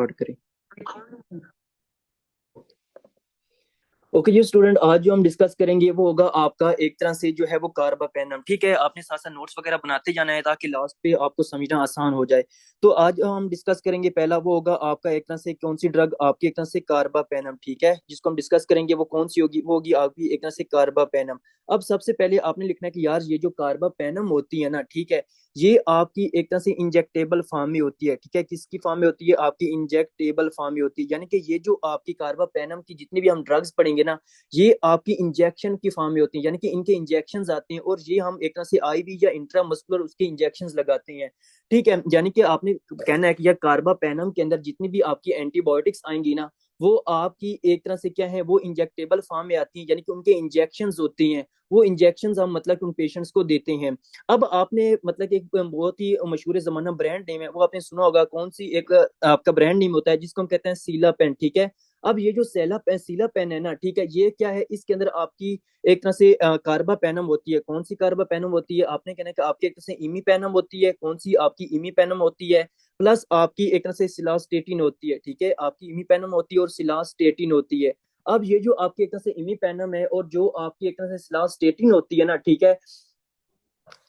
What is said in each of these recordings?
Start करें। Okay जी student, आज जो हम डिस्कस करेंगे वो होगा आपका एक तरह से जो है वो कार्बापेनम। ठीक है, आपने साथ साथ नोट्स वगैरह बनाते जाना है ताकि लास्ट पे आपको समझना आसान हो जाए। तो आज हम डिस्कस करेंगे, पहला वो होगा आपका एक तरह से कौन सी ड्रग आपकी एक तरह से कार्बापेनम। ठीक है, जिसको हम डिस्कस करेंगे वो कौन सी होगी, वो होगी आपकी एक तरह से कार्बापेनम। अब सबसे पहले आपने लिखना है कि यार ये जो कार्बापेनम होती है ना, ठीक है, ये आपकी एक तरह से इंजेक्टेबल फॉर्म में होती है। ठीक है, किसकी फॉर्म में होती है? आपकी इंजेक्टेबल फॉर्म में होती है। यानी कि ये जो आपकी कार्बापेनम की जितनी भी हम ड्रग्स पढ़ेंगे ना, ये आपकी इंजेक्शन की फॉर्म में होती हैं। यानी कि इनके इंजेक्शन आते हैं और ये हम एक तरह से आईवी या इंट्रामस्कुलर उसके इंजेक्शन लगाते हैं। ठीक है, यानी कि आपने कहना है कि यार कार्बापेनम के अंदर जितनी भी आपकी एंटीबायोटिक्स आएंगी ना, वो आपकी एक तरह से क्या है, वो इंजेक्टेबल फॉर्म में आती हैं। यानी कि उनके इंजेक्शन होते हैं, वो इंजेक्शन हम मतलब कि उन पेशेंट्स को देते हैं। अब आपने मतलब कि एक बहुत ही मशहूर जमाना ब्रांड नेम है, वो आपने सुना होगा। कौन सी एक आपका ब्रांड नेम होता है जिसको हम कहते हैं सीला पेन। ठीक है, अब ये जो सीला पेन है ना, ठीक है, ये क्या है, इसके अंदर आपकी एक तरह से कार्बा पेनम होती है। कौन सी कार्बा पेनम होती है? आपने कहना है कि आपकी एक तरह से इमी पेनम होती है। कौन सी? आपकी इमी पेनम होती है, प्लस आपकी एक तरह से सिलास्टेटिन होती है। ठीक है, आपकी इमी पेनम होती है और सिलास्टेटिन होती है। अब ये जो आपकी एक तरह से इमी पेनम है और जो आपकी एक तरह से सिलास्टेटिन होती है ना, ठीक है,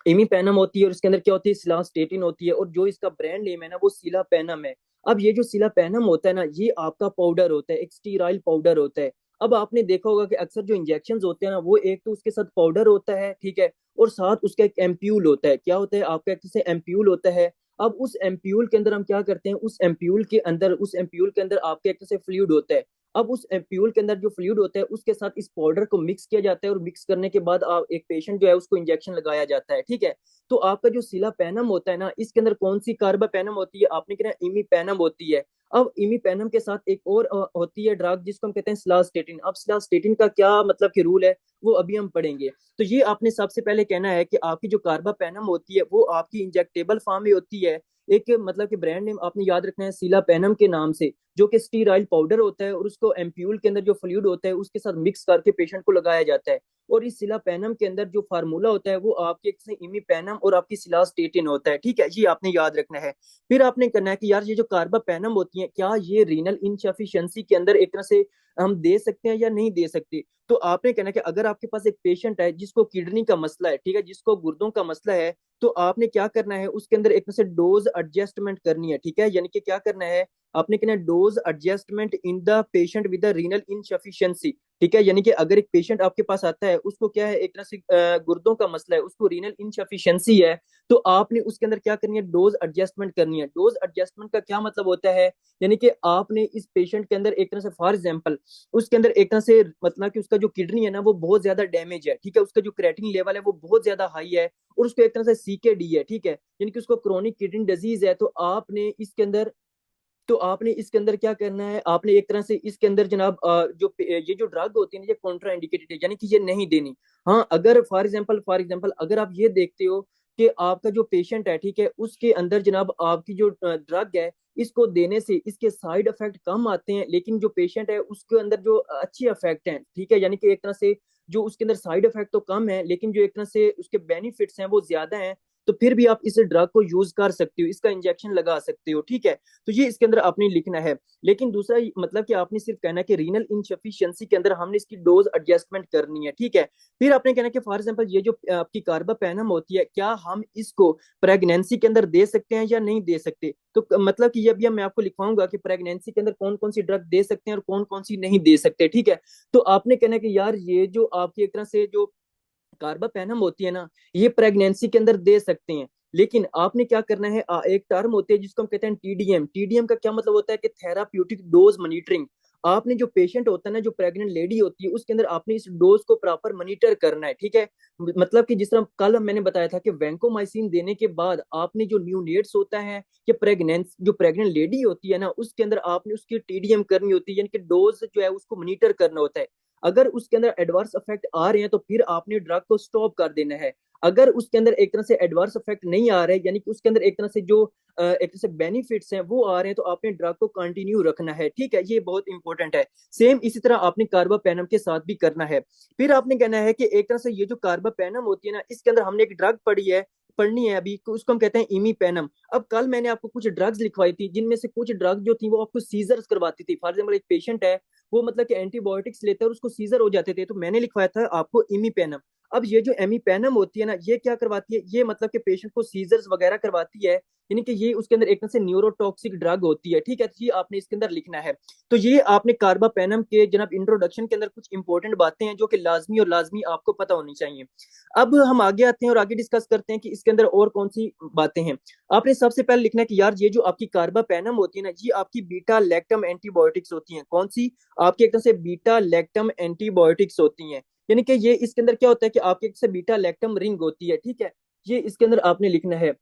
इमी पेनम होती है और इसके अंदर क्या होती है, सिलास्टेटिन होती है, और जो इसका ब्रांड नेम है ना वो सीला पेनम है। अब ये जो सीला पेनम होता है ना, ये आपका पाउडर होता है, एक स्टीराइल पाउडर होता है। अब आपने देखा होगा कि अक्सर जो इंजेक्शन होते हैं ना, वो एक तो उसके साथ पाउडर होता है, ठीक है, और साथ उसका एक एम्प्यूल होता है। क्या होता है? आपका एक से एम्प्यूल होता है। अब उस एम्प्यूल के अंदर हम क्या करते हैं, उस एम्प्यूल के अंदर आपके एक से फ्लूइड होता है। अब उस एम्प्यूल के अंदर जो फ्लूइड होता है उसके साथ इस पाउडर को मिक्स किया जाता है, और मिक्स करने के बाद आप एक पेशेंट जो है उसको इंजेक्शन लगाया जाता है। ठीक है, तो आपका जो सिला पैनम होता है ना, इसके अंदर कौन सी कार्बा पैनम होती है? आपने कहना इमी पैनम होती है। अब इमी पैनम के साथ एक और होती है ड्रग जिसको हम कहते हैं स्लास्टेटिन। अब स्लास्टेटिन का क्या मतलब कि रूल है, वो अभी हम पढ़ेंगे। तो ये आपने सबसे पहले कहना है कि आपकी जो कार्बा पैनम होती है वो आपकी इंजेक्टेबल फॉर्म में होती है। एक मतलब कि ब्रांड नेम आपने याद रखना है सीला पैनम के नाम से, जो कि स्टीराइल पाउडर होता है, और उसको एम्प्यूल के अंदर जो फ्लूइड होता है उसके साथ मिक्स करके पेशेंट को लगाया जाता है। और इस सिला पैनम के अंदर जो फार्मूला होता है वो आपके एक इमी पैनम और आपकी सिलास्टेटिन होता है। ठीक है, ये आपने याद रखना है। फिर आपने करना है कि यार ये जो कार्बा पैनम होती है, क्या ये रीनल इनसफिशिएंसी के अंदर एक तरह से हम दे सकते हैं या नहीं दे सकते? तो आपने कहना है कि अगर आपके पास एक पेशेंट है जिसको किडनी का मसला है, ठीक है, जिसको गुर्दों का मसला है, तो आपने क्या करना है, उसके अंदर एक तरह से डोज एडजस्टमेंट करनी है। ठीक है, यानी कि क्या करना है, आपने कहना है dose adjustment in the patient with the renal insufficiency. ठीक है, यानी कि अगर एक पेशेंट आपके पास आता है, उसको क्या है, एक तरह से गुर्दों का मसला है, उसको रीनल इनसफिशिएंसी है, तो आपने उसके अंदर क्या करनी है, डोज एडजस्टमेंट करनी है। डोज एडजस्टमेंट का क्या मतलब होता है, यानी कि आपने इस पेशेंट के अंदर एक तरह से फॉर एग्जाम्पल उसके अंदर एक तरह से मतलब कि उसका जो किडनी है ना वो बहुत ज्यादा डैमेज है। ठीक है, उसका जो क्रेटिन लेवल है वो बहुत ज्यादा हाई है, और उसको एक तरह से सीकेडी है। ठीक है, यानी कि उसको क्रोनिक किडनी डिजीज है। तो आपने इसके अंदर क्या करना है, आपने एक तरह से इसके अंदर जनाब ये जो ड्रग होती है ना, ये कॉन्ट्रा इंडिकेटेड है, यानी कि ये नहीं देनी। हाँ, अगर फॉर एग्जांपल अगर आप ये देखते हो कि आपका जो पेशेंट है, ठीक है, उसके अंदर जनाब आपकी जो ड्रग है, इसको देने से इसके साइड इफेक्ट कम आते हैं, लेकिन जो पेशेंट है उसके अंदर जो अच्छे इफेक्ट हैं, ठीक है, यानी कि एक तरह से जो उसके अंदर साइड इफेक्ट तो कम है, लेकिन जो एक तरह से उसके बेनिफिट्स हैं वो ज्यादा हैं, तो फिर भी आप इस ड्रग को यूज कर सकते हो, इसका इंजेक्शन लगा सकते हो। ठीक है, तो ये इसके अंदर आपने लिखना है। लेकिन दूसरा मतलब कि आपने सिर्फ कहना है कि रीनल इनसफिशिएंसी के अंदर हमने इसकी डोज एडजस्टमेंट करनी है। ठीक है, फिर आपने कहना है कि फॉर एग्जांपल ये जो आपकी कार्बापेनम होती है, क्या हम इसको प्रेगनेंसी के अंदर दे सकते हैं या नहीं दे सकते? तो मतलब कि ये भी मैं आपको लिखवाऊंगा कि प्रेगनेंसी के अंदर कौन कौन सी ड्रग दे सकते हैं और कौन कौन सी नहीं दे सकते। ठीक है, तो आपने कहना है कि यार ये जो आपकी एक तरह से जो कार्बापेनम होती है ना, ये प्रेगनेंसी के अंदर दे सकते हैं। लेकिन आपने क्या करना है, एक टर्म होती है जिसको हम कहते हैं टीडीएम। टीडीएम का क्या मतलब होता है कि थेराप्यूटिक डोज मॉनिटरिंग। आपने जो पेशेंट होता है ना, जो प्रेग्नेंट लेडी होती है, उसके अंदर आपने इस डोज को प्रॉपर मॉनिटर करना है। ठीक है, मतलब कि जिस तरह कल मैंने बताया था कि वैंकोमाइसिन देने के बाद आपने जो न्यूनेट्स होता है या जो प्रेग्नेंट लेडी होती है ना, उसके अंदर आपने उसकी टीडीएम करनी होती है, यानी कि डोज जो है उसको मॉनिटर करना होता है। अगर उसके अंदर एडवर्स इफेक्ट आ रहे हैं तो फिर आपने ड्रग को स्टॉप कर देना है। अगर उसके अंदर एक तरह से एडवर्स इफेक्ट नहीं आ रहे, यानी कि उसके अंदर एक तरह से जो एक तरह से बेनिफिट्स हैं वो आ रहे हैं, तो आपने ड्रग को कंटिन्यू रखना है। ठीक है, ये बहुत इंपॉर्टेंट है। सेम इसी तरह आपने कार्बापेनम के साथ भी करना है। फिर आपने कहना है कि एक तरह से ये जो कार्बापेनम होती है ना, इसके अंदर हमने एक ड्रग पढ़ी है पढ़नी है अभी, उसको हम कहते हैं इमीपेनम। अब कल मैंने आपको कुछ ड्रग्स लिखवाई थी, जिनमें से कुछ ड्रग जो थी वो आपको सीजर्स करवाती थी। फॉर एग्जाम्पल एक पेशेंट है, वो मतलब कि एंटीबायोटिक्स लेता है और उसको सीजर हो जाते थे, तो मैंने लिखवाया था आपको इमीपेनम। अब ये जो एमीपेनम होती है ना, ये क्या करवाती है, ये मतलब कि पेशेंट को सीजर्स वगैरह करवाती है, यानी कि ये उसके अंदर एक तरह से न्यूरोटॉक्सिक ड्रग होती है। ठीक है, तो ये आपने इसके अंदर लिखना है। तो ये आपने कार्बापेनम के जनाब इंट्रोडक्शन के अंदर कुछ इंपॉर्टेंट बातें हैं जो कि लाजमी और लाजमी आपको पता होनी चाहिए। अब हम आगे आते हैं और आगे डिस्कस करते हैं कि इसके अंदर और कौन सी बातें हैं। आपने सबसे पहले लिखना है कि यार ये जो आपकी कार्बापेनम होती है ना, ये आपकी बीटा लैक्टम एंटीबायोटिक्स होती हैं। कौन सी? आपकी एक तरह से बीटा लैक्टम एंटीबायोटिक्स होती हैं। यानी कि ये इसके अंदर क्या होता है कि आपके एक से बीटा लैक्टम रिंग होती है। ठीक है, ये इसके अंदर आपने लिखना है।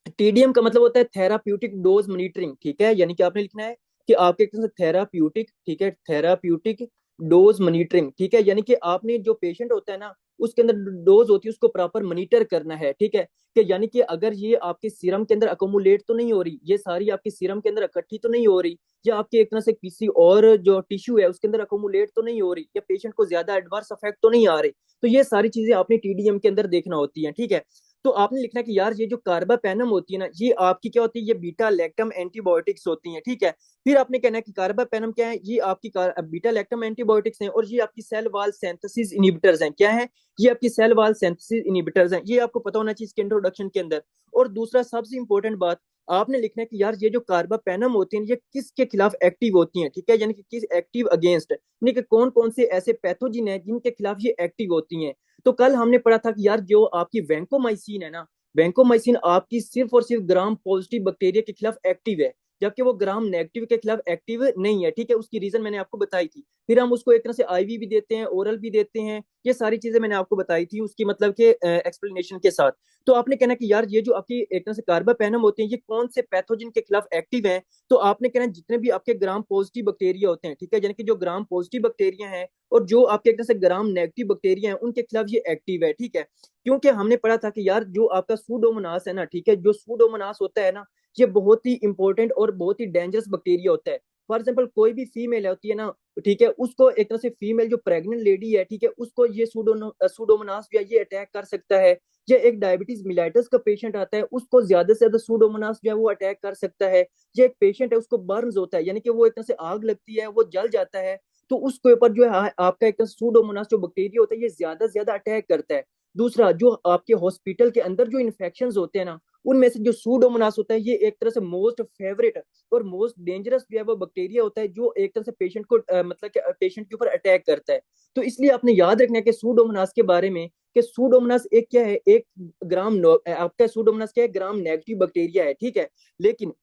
टीडीएम का मतलब होता है थेराप्यूटिक डोज मॉनिटरिंग। ठीक है, यानी कि आपने लिखना है कि आपके एक तरह से थेराप्यूटिक, ठीक है, थेराप्यूटिक डोज मॉनिटरिंग। ठीक है, यानी कि आपने जो पेशेंट होता है ना, उसके अंदर डोज होती है उसको प्रॉपर मॉनिटर करना है। ठीक है, कि यानी कि अगर ये आपके सीरम के अंदर अकोमुलेट तो नहीं हो रही, ये सारी आपके सीरम के अंदर इकट्ठी तो नहीं हो रही, या आपके एक तरह से किसी और जो टिश्यू है उसके अंदर अकोमुलेट तो नहीं हो रही, या पेशेंट को ज्यादा एडवर्स इफेक्ट तो नहीं आ रही। तो ये सारी चीजें आपने टीडीएम के अंदर देखना होती है। ठीक है, तो आपने लिखना है कि यार ये जो कार्बापेनम होती है ना, ये आपकी क्या होती है, ये बीटा लैक्टम एंटीबायोटिक्स होती हैं। ठीक है, फिर आपने कहना है कि कार्बापेनम क्या है, ये आपकी बीटा लैक्टम एंटीबायोटिक्स हैं, और ये आपकी सेल वाल सिंथेसिस इनिबिटर्स हैं। क्या है? ये आपकी सेल वाल सिंथेसिस इनिबिटर्स हैं। ये आपको पता होना चाहिए इसके इंट्रोडक्शन के अंदर। और दूसरा सबसे इंपॉर्टेंट बात, आपने लिखना है कि यार ये जो कार्बापेनम होती हैं ये किसके खिलाफ एक्टिव होती हैं। ठीक है, यानी कि किस एक्टिव अगेंस्ट, यानी कि कौन कौन से ऐसे पैथोजिन है जिनके खिलाफ ये एक्टिव होती हैं। तो कल हमने पढ़ा था कि यार जो आपकी वैंकोमाइसिन है ना, वैंकोमाइसिन आपकी सिर्फ और सिर्फ ग्राम पॉजिटिव बैक्टीरिया के खिलाफ एक्टिव है, जबकि वो ग्राम नेगेटिव के खिलाफ एक्टिव नहीं है। ठीक है, उसकी रीजन मैंने आपको बताई थी। फिर हम उसको एक तरह से आईवी भी देते हैं, ओरल भी देते हैं, ये सारी चीजें मैंने आपको बताई थी उसकी मतलब के एक्सप्लेनेशन के साथ। तो आपने कहना कि यार ये जो आपकी एक तरह से कार्बापेनम होते हैं ये कौन से पैथोजन के खिलाफ एक्टिव है। तो आपने कहना जितने भी आपके ग्राम पॉजिटिव बैक्टीरिया होते हैं, ठीक है, यानी कि जो ग्राम पॉजिटिव बैक्टीरिया हैं और जो आपके एक तरह से ग्राम नेगेटिव बैक्टीरिया हैं, उनके खिलाफ ये एक्टिव है। ठीक है, क्योंकि हमने पढ़ा था कि यार जो आपका सूडोमोनास है ना, ठीक है, जो सूडोमोनास होता है ना, ये बहुत ही इंपॉर्टेंट और बहुत ही डेंजरस बैक्टीरिया होता है। फॉर एग्जाम्पल कोई भी फीमेल होती है ना, ठीक है, उसको एक तरह से फीमेल जो प्रेग्नेंट लेडी है, ठीक है, उसको ये सूडोमोनास जो है ये अटैक कर सकता है। या एक डायबिटीज मिलाइटस का पेशेंट आता है, उसको ज्यादा से ज्यादा सूडोमोनास जो है वो अटैक कर सकता है। ये एक पेशेंट है उसको बर्न्स होता है, यानी कि वो एक तरह से आग लगती है, वो जल जाता है, तो उसके ऊपर जो है आपका एक तरह सूडोमोनास जो बैक्टीरिया होता है ये ज्यादा से ज्यादा अटैक करता है। दूसरा, जो आपके हॉस्पिटल के अंदर जो इन्फेक्शन होते हैं ना, उनमें से जो सूडोमोनास होता है ये एक तरह से मोस्ट फेवरेट और मोस्ट डेंजरस जो है वो बैक्टीरिया होता है, जो एक तरह से पेशेंट को मतलब कि पेशेंट के ऊपर अटैक करता है। तो इसलिए आपने याद रखना है कि सूडोमोनास के बारे में, कि सूडोमोनास एक क्या है, एक आपका सूडोमोनास क्या है, ग्राम नेगेटिव बैक्टीरिया है। ठीक है, लेकिन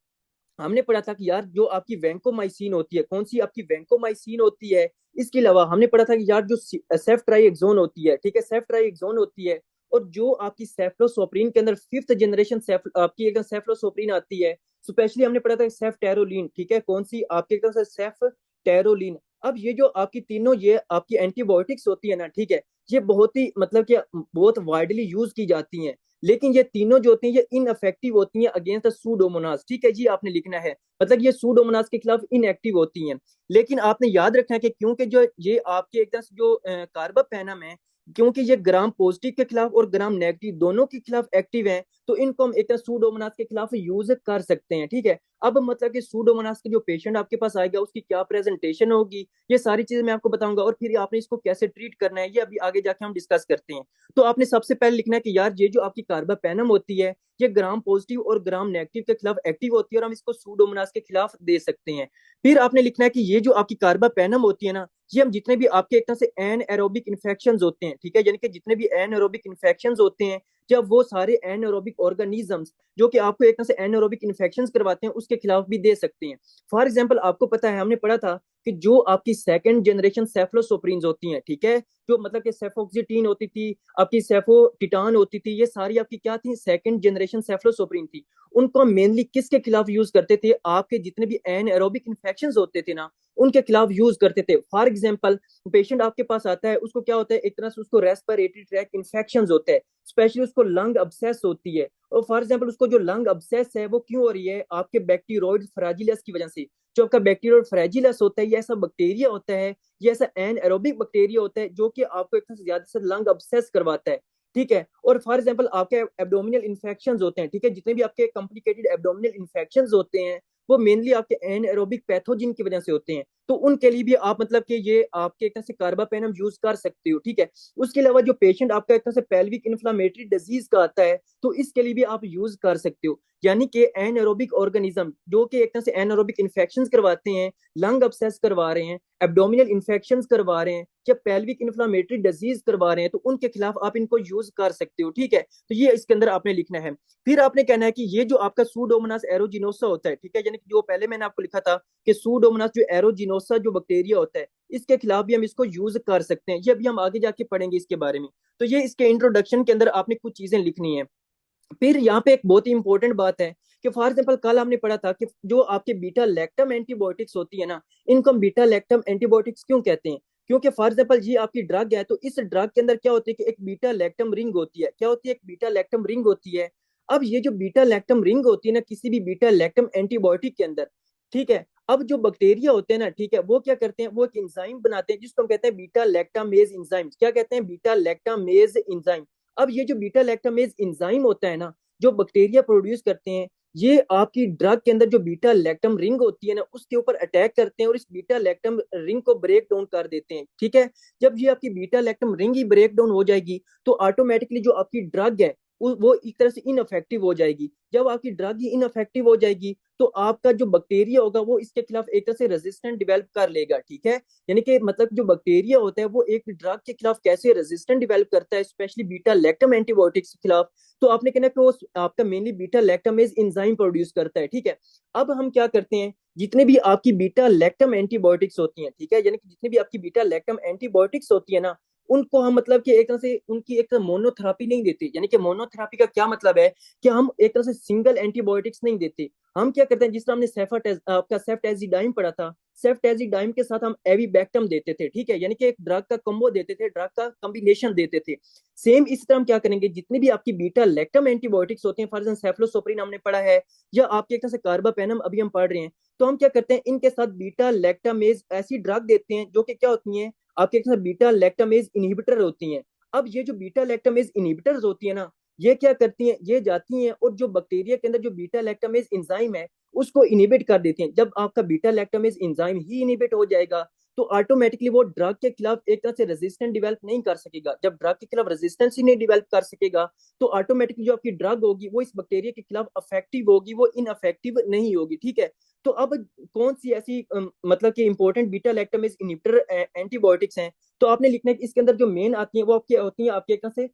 हमने पढ़ा था कि यार जो आपकी वैंकोमाइसिन होती है, कौन सी आपकी वैंकोमाइसिन होती है, इसके अलावा हमने पढ़ा था कि यार जो सेफ्ट्राइएक्सोन होती है, ठीक है, सेफ्ट्राइएक्सोन होती है, और जो आपकी सेफ्लोसोप्रीन के अंदर फिफ्थ जनरेशन आपकी एक सेफ्लोसोप्रीन आती है। स्पेशली हमने पढ़ा था सेफ्टेरोलिन, ठीक है, कौन सी आपकी एक सेफ्टेरोलिन। अब ये जो आपकी तीनों ये आपकी एंटीबायोटिक्स होती है ना, ठीक है, ये बहुत ही मतलब कि बहुत वाइडली यूज की जाती हैं, लेकिन ये तीनों जो होती हैं ये इनअफेक्टिव होती हैं अगेंस्ट सूडोमोनास। ठीक है जी, आपने लिखना है, मतलब ये सूडोमोनास के खिलाफ इनएक्टिव होती हैं। लेकिन आपने याद रखना है कि क्योंकि जो ये आपके एकदम जो कार्बापेनम है, क्योंकि ये ग्राम पॉजिटिव के खिलाफ और ग्राम नेगेटिव दोनों के खिलाफ एक्टिव है, तो इनको हम एक तरह सूडोमोनास के खिलाफ यूज कर सकते हैं। ठीक है, अब मतलब कि सूडोमोनास के जो पेशेंट आपके पास आएगा उसकी क्या प्रेजेंटेशन होगी, ये सारी चीजें मैं आपको बताऊंगा, और फिर आपने इसको कैसे ट्रीट करना है ये अभी आगे जाके हम डिस्कस करते हैं। तो आपने सबसे पहले लिखना है कि यार ये जो आपकी कार्बापेनम होती है ये ग्राम पॉजिटिव और ग्राम नेगेटिव के खिलाफ एक्टिव होती है, और हम इसको सूडोमोनास के खिलाफ दे सकते हैं। फिर आपने लिखना है कि ये जो आपकी कार्बापेनम होती है ना, ये हम जितने भी आपके एक तरह से एन एरोबिक इन्फेक्शन होते हैं, ठीक है, यानी कि जितने भी एन एरोबिक इन्फेक्शन होते हैं, जब वो सारे एनएरोबिक ऑर्गेनिजम्स जो कि आपको एक तरह से एनएरोबिक इन्फेक्शंस करवाते हैं उसके खिलाफ भी दे सकते हैं। फॉर एग्जांपल आपको पता है, हमने पढ़ा था कि जो आपकी सेकंड जनरेशन सेफलोसोप्रीन्स होती हैं, ठीक है, जो मतलब कि सेफोक्सिटीन होती थी, आपकी सेफोटिटान होती थी, ये सारी आपकी क्या थी, सेकंड जनरेशन सेफलोसोप्रीन थी। उनको मेनली किसके खिलाफ यूज करते थे, आपके जितने भी एनएरोबिक इन्फेक्शन होते थे ना उनके खिलाफ यूज करते थे। फॉर एग्जाम्पल पेशेंट आपके पास आता है, उसको क्या होता है, एक तरह से उसको रेस्पिरेटरी ट्रैक इन्फेक्शन होते हैं, स्पेशली उसको लंग अब्सेस होती है। और फॉर एग्जाम्पल उसको जो लंग अब्सेस है वो क्यों हो रही है, आपके बैक्टीरियोइड फ्रैजिलस की वजह से। जो आपका बैक्टीरियोइड फ्रैजिलस होता है ये ऐसा बैक्टीरिया होता है, ये ऐसा एन एरोबिक बैक्टीरिया होता है जो कि आपको एक तरह से ज्यादा से लंग अब्सेस करवाता है। ठीक है। और फॉर एग्जाम्पल आपके एब्डोमिनल इन्फेक्शन होते हैं, ठीक है, जितने भी आपके कॉम्प्लिकेटेड एब्डोमिनल इन्फेक्शन होते हैं वो मेनली आपके एनएरोबिक पैथोजिन की वजह से होते हैं। तो उनके लिए भी आप मतलब कि ये आपके एक तरह से कार्बापेनम यूज कर सकते हो, ठीक है। उसके अलावा जो पेशेंट आपका एक तरह से पेल्विक इन्फ्लामेटरी डिजीज का आता है तो इसके लिए भी आप यूज कर सकते हो। यानी कि एनएरोबिक ऑर्गेनिज्म जो कि एक तरह से एनएरोबिक इन्फेक्शन करवाते हैं, लंग अब्सेस करवा रहे हैं, एब्डोमिनल इन्फेक्शन करवा रहे हैं या पेल्विक इन्फ्लामेटरी डिजीज करवा रहे हैं, तो उनके खिलाफ आप इनको यूज कर सकते हो, ठीक है। तो ये इसके अंदर आपने लिखना है। फिर आपने कहना है कि ये जो आपका सूडोमोनास एरोजिनोसा होता है, ठीक है, यानी कि जो पहले मैंने आपको लिखा था कि सूडोमोनास जो एरोजिनोसा जो बैक्टीरिया होता है इसके खिलाफ भी हम इसको यूज कर सकते हैं। ये अभी हम आगे जाके पढ़ेंगे इसके बारे में। तो ये इसके इंट्रोडक्शन के अंदर आपने कुछ चीजें लिखनी है। फिर यहाँ पे एक बहुत ही इंपॉर्टेंट बात है कि फॉर एग्जाम्पल कल हमने पढ़ा था कि जो आपके बीटा लैक्टम एंटीबायोटिक्स होती है ना, इनको हम बीटा लैक्टम एंटीबायोटिक्स क्यों कहते हैं? क्योंकि फॉर एग्जाम्पल ये आपकी ड्रग है तो इस ड्रग के अंदर क्या होती है कि एक बीटा लैक्टम रिंग होती है। क्या होती है? एक बीटा लैक्टम रिंग होती है। अब ये जो बीटा लैक्टम रिंग होती है ना किसी भी बीटा लैक्टम एंटीबायोटिक के अंदर, ठीक है, अब जो बैक्टीरिया होते हैं ना, ठीक है, वो क्या करते हैं, वो एक एंजाइम बनाते हैं जिसको हम कहते हैं बीटा लैक्टामेज एंजाइम। क्या कहते हैं? Beta lactamase enzyme. अब ये जो बीटा लैक्टामेज एंजाइम होता है ना जो बैक्टीरिया प्रोड्यूस करते हैं, ये आपकी ड्रग के अंदर जो बीटा लैक्टम रिंग होती है ना उसके ऊपर अटैक करते हैं और इस बीटा लैक्टम रिंग को ब्रेक डाउन कर देते हैं, ठीक है। जब ये आपकी बीटा लैक्टम रिंग ही ब्रेक डाउन हो जाएगी तो ऑटोमेटिकली जो आपकी ड्रग है वो एक तरह से इनफेक्टिव हो जाएगी। जब आपकी ड्रग ही इनफेक्टिव हो जाएगी तो आपका जो बैक्टीरिया होगा वो इसके खिलाफ एक तरह से रेजिस्टेंट डेवलप कर लेगा, ठीक है। यानी कि मतलब जो बैक्टीरिया होता है वो एक ड्रग के खिलाफ कैसे रेजिस्टेंट डेवलप करता है, स्पेशली बीटा लैक्टम एंटीबायोटिक्स के खिलाफ। तो आपने कहना कि वो आपका mainly beta lactamase enzyme produce करता है, ठीक है। अब हम क्या करते हैं, जितने भी आपकी बीटा लैक्टम एंटीबायोटिक्स होती हैं, ठीक है, यानी कि जितनी भी आपकी बीटा लैक्टम एंटीबायोटिक्स होती है ना उनको हम मतलब कि एक तरह से उनकी एक मोनोथेरापी नहीं देते। यानी कि मोनोथेरापी का क्या मतलब है कि हम एक तरह से सिंगल एंटीबायोटिक्स नहीं देते। हम क्या करते हैं, जिस तरह हमने आपका सेफ्टेजिडाइम पढ़ा था, सेफ्टेजिडाइम के साथ हम एविबैक्टम देते थे, ठीक है, यानी कि एक ड्रग का कम्बो देते थे, ड्रग का कॉम्बिनेशन देते थे। सेम इस तरह हम क्या करेंगे, जितनी भी आपकी बीटा लैक्टम एंटीबायोटिक्स होते हैं, फॉर एग्जाम्पल सेफ्लोसोप्रिन हमने पढ़ा है या आपके एक तरह से कार्बापेनम अभी हम पढ़ रहे हैं, तो हम क्या करते हैं इनके साथ बीटा लैक्टामेज ऐसी ड्रग देते हैं जो कि क्या होती हैं, आपके एक तरह बीटा लैक्टामेज इनहिबिटर होती हैं। अब ये जो बीटा लैक्टामेज इनहिबिटर्स होती है ना, ये क्या करती हैं, ये जाती हैं और जो बैक्टीरिया के अंदर जो बीटा लैक्टामेज एंजाइम है उसको इनहिबिट कर देती हैं। जब आपका बीटा लैक्टामेज एंजाइम ही इनहिबिट हो जाएगा तो ऑटोमेटिकली वो ड्रग के खिलाफ एक तरह से रेजिस्टेंस डेवलप नहीं कर सकेगा। जब ड्रग के खिलाफ रेजिस्टेंस ही नहीं डेवलप कर सकेगा तो ऑटोमेटिकली जो आपकी ड्रग होगी वो इस बैक्टीरिया के खिलाफ अफेक्टिव होगी, वो इनअफेक्टिव नहीं होगी, ठीक है। तो अब कौन सी ऐसी मतलब कि important beta lactamase inhibitor antibiotics हैं, तो आपने लिखना है कि इसके अंदर जो मेन आती है वो आपकी होती है आपके एक तरह से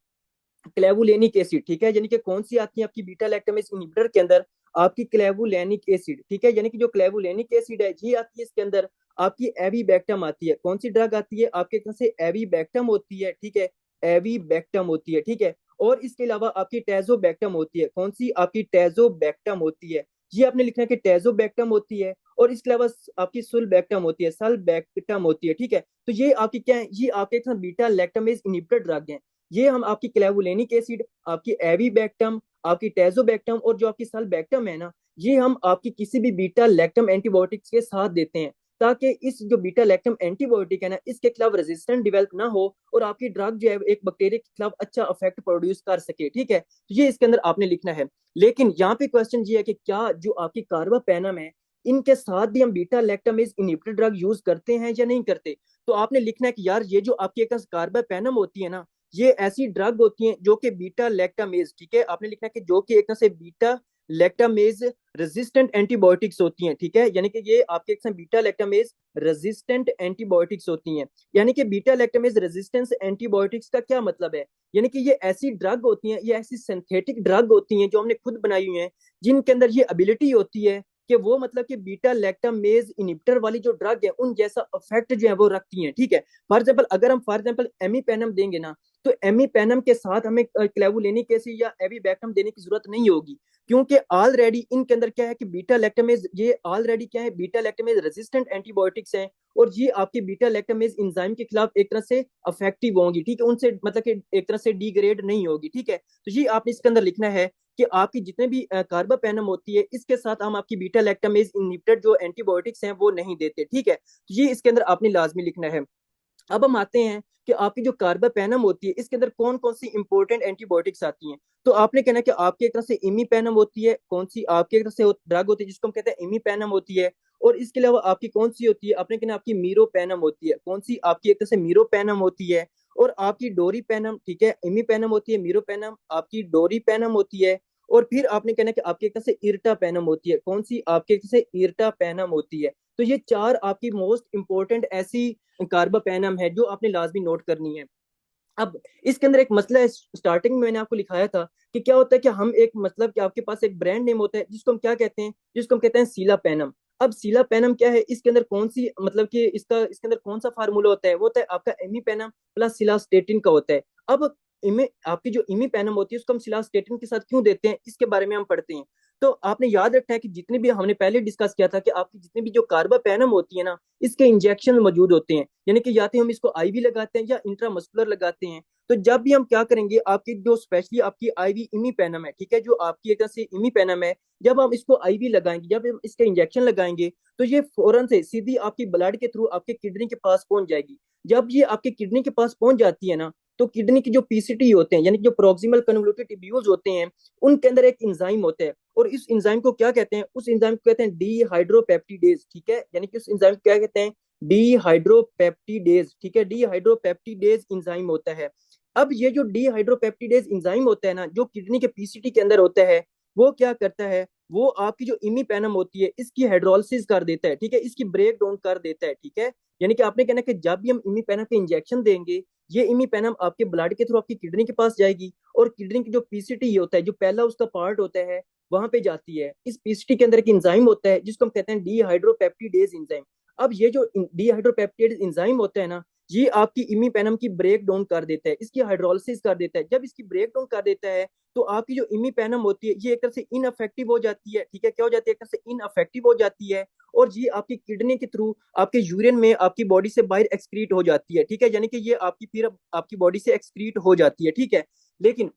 क्लेवुलेनिक एसिड, ठीक है, यानी कि कौन सी आती है आपकी बीटा लैक्टामेज इनहिबिटर के अंदर, आपकी क्लेवुलेनिक एसिड, ठीक है, यानी कि जो क्लेवुलेनिक एसिड है ये आती है इसके अंदर, आपकी एविबैक्टम आती है। कौन सी ड्रग आती है आपके तरह से एविबैक्टम होती है, ठीक है, एविबैक्टम होती है, ठीक है। और इसके अलावा आपकी टेजोबैक्टम होती है। कौन सी? आपकी टेजोबैक्टम होती है। ये आपने लिखना है कि टेजोबैक्टम होती है। और इसके अलावा आपकी सुलबैक्टम होती है, सल्बैक्टम होती है, ठीक है। तो ये आपकी क्या है, ये आपके बीटा लैक्टामेज इनहिबिटर ड्रग है। ये हम आपकी क्लेवुलेनिक एसिड, आपकी एविबैक्टम, आपकी टेजोबैक्टम और जो आपकी सल्बैक्टम है ना, ये हम आपकी किसी भी बीटा लैक्टम एंटीबायोटिक्स के साथ देते हैं ताकि इस जो बीटा लैक्टम एंटीबायोटिक है ना इसके खिलाफ रेजिस्टेंट डेवलप ना हो और आपकी ड्रग जो है एक बैक्टीरिया के खिलाफ अच्छा इफेक्ट प्रोड्यूस कर सके, ठीक है। तो ये इसके अंदर आपने लिखना है। लेकिन यहाँ पे क्वेश्चन ये है कि क्या जो आपकी कार्बापेनम है इनके साथ भी हम beta lactamase inhibitor drug use करते हैं या नहीं करते? तो आपने लिखना है कि यार ये जो आपकी एक कार्बापेनम होती है ना ये ऐसी ड्रग होती हैं जो कि बीटा लैक्टामेज, ठीक है, आपने लिखना है कि जो कि एक तरह से बीटा लैक्टामेज रेजिस्टेंट एंटीबायोटिक्स होती हैं, ठीक है, यानी कि ये आपके एक बीटा लैक्टामेज रेजिस्टेंट एंटीबायोटिक्स होती हैं। यानी कि बीटा लैक्टामेज रेजिस्टेंस एंटीबायोटिक्स का क्या मतलब है, यानी कि ये ऐसी ड्रग होती हैं, ये ऐसी सिंथेटिक ड्रग होती हैं जो हमने खुद बनाई हुई हैं जिनके अंदर ये एबिलिटी होती है कि वो मतलब कि बीटा लैक्टामेज इनहिबिटर वाली जो ड्रग है उन जैसा इफेक्ट जो है वो रखती हैं, ठीक है। फॉर एग्जाम्पल अगर हम फॉर एग्जाम्पल एमीपेनम देंगे ना तो एमीपेनम के साथ हमें क्लेवुलेनिक एसिड या एविबैक्टम देने की जरूरत नहीं होगी क्योंकि ऑलरेडी इनके अंदर क्या है कि बीटा लैक्टामेज ये ऑलरेडी क्या है बीटा लैक्टामेज रेजिस्टेंट एंटीबायोटिक्स हैं और ये आपकी बीटा लैक्टामेज एंजाइम के खिलाफ एक तरह से इफेक्टिव होंगी, ठीक है, उनसे मतलब कि एक तरह से डिग्रेड नहीं होगी, ठीक है। तो ये आपने इसके अंदर लिखना है कि आपकी जितने भी कार्बापेनम होती है इसके साथ हम आपकी बीटा लैक्टामेज इनहिबिटर जो एंटीबायोटिक्स हैं वो नहीं देते, ठीक है। तो ये इसके अंदर आपने लाजमी लिखना है। अब हम आते हैं कि आपकी जो कार्बापेनम होती है इसके अंदर कौन कौन सी इंपॉर्टेंट एंटीबायोटिक्स आती हैं। तो आपने कहना कि आपकी एक तरह से इमीपेनम होती है, कौन सी आपकी एक तरह से ड्रग होती है जिसको हम कहते हैं इमीपेनम होती है। और इसके अलावा आपकी कौन सी होती है, आपने कहना आपकी मीरोपेनम होती है, कौन सी आपकी एक तरह से मीरोपेनम होती है। और आपकी डोरीपेनम, ठीक है, इमीपेनम होती है, मीरोपेनम आपकी डोरीपेनम होती है। और फिर आपने कहना कि आपकी एक तरह से इर्टापेनम होती है, कौन सी आपकी एक तरह से इर्टापेनम होती है। तो ये चार आपकी मोस्ट इंपॉर्टेंट ऐसी कार्बापेनम है जो आपने लाजमी नोट करनी है। अब इसके अंदर एक मसला है, स्टार्टिंग में मैंने आपको लिखाया था कि क्या होता है कि हम एक मतलब कि आपके पास एक ब्रांड नेम होता है जिसको हम क्या कहते हैं, जिसको हम कहते हैं सीला पैनम। अब सीला पैनम क्या है, इसके अंदर कौन सी मतलब कि इसके अंदर कौन सा फार्मूला होता है, वो होता है आपका एमी पैनम प्लस सिलास्टेटिन का होता है। अब इमे आपकी जो इमी पैनम होती है उसको हम सिलास्टेटिन के साथ क्यों देते हैं, इसके बारे में हम पढ़ते हैं। तो आपने याद रखना है कि जितने भी हमने पहले डिस्कस किया था कि आपकी जितनी भी जो कार्बापेनम होती है ना, इसके इंजेक्शन मौजूद होते हैं, यानी कि या तो हम इसको आईवी लगाते हैं या इंट्रामस्कुलर लगाते हैं। तो जब भी हम क्या करेंगे, आपकी जो स्पेशली आपकी आईवी इमीपेनम है, ठीक है, जो आपकी एक तरह से इमीपेनम है, जब हम इसको आईवी लगाएंगे, जब हम इसका इंजेक्शन लगाएंगे, तो ये फौरन से सीधी आपकी ब्लड के थ्रू आपके किडनी के पास पहुंच जाएगी। जब ये आपके किडनी के पास पहुंच जाती है ना, तो किडनी की जो पीसीटी होते हैं, यानी जो प्रोक्सिमल कन्वोल्यूटेड ट्यूब्यूल्स होते हैं, उनके अंदर एक इंजाइम होता है। और इस इंजाइम को क्या कहते हैं, उस इंजाइम को कहते हैं डीहाइड्रोपेप्टिडेज, ठीक है, यानी कि उस इंजाइम को क्या कहते हैं, डीहाइड्रोपेप्टिडेज, ठीक है, डीहाइड्रोपेप्टिडेज इंजाइम होता है। अब ये जो डीहाइड्रोपेप्टिडेज इंजाइम होता है ना, जो किडनी के पीसीटी के अंदर होता है, वो क्या करता है, वो आपकी जो इमीपेनम होती है इसकी हाइड्रोलिसिस कर देता है, ठीक है, इसकी ब्रेक डाउन कर देता है, ठीक है। यानी कि आपने कहना कि जब भी हम इमीपेनम के इंजेक्शन देंगे, ये इमीपेनम आपके ब्लड के थ्रू आपकी किडनी के पास जाएगी, और किडनी की जो पीसीटी होता है, जो पहला उसका पार्ट होता है, वहां पे जाती है। इस पीसीटी के अंदर एक इंजाइम होता है जिसको हम कहते हैं डीहाइड्रोपेप्टिडेज इंजाइम। अब ये जो डीहाइड्रोपेप्टिडेज इंजाइम होता है ना, ये आपकी इमीपेनम की ब्रेक डाउन कर देता है, इसकी हाइड्रोलिसिस कर देता है। जब इसकी ब्रेक डाउन कर देता है, तो आपकी जो इमीपेनम होती है ये एक तरह से इनअफेक्टिव हो जाती है, ठीक है, क्या हो जाती है, एक तरह से इनअफेक्टिव हो जाती है। और ये आपकी किडनी के थ्रू आपके यूरिन में आपकी बॉडी से बाहर एक्सक्रीट हो जाती है, ठीक है, यानी कि ये आपकी फिर आपकी बॉडी से एक्सक्रीट हो जाती है, ठीक है। लेकिन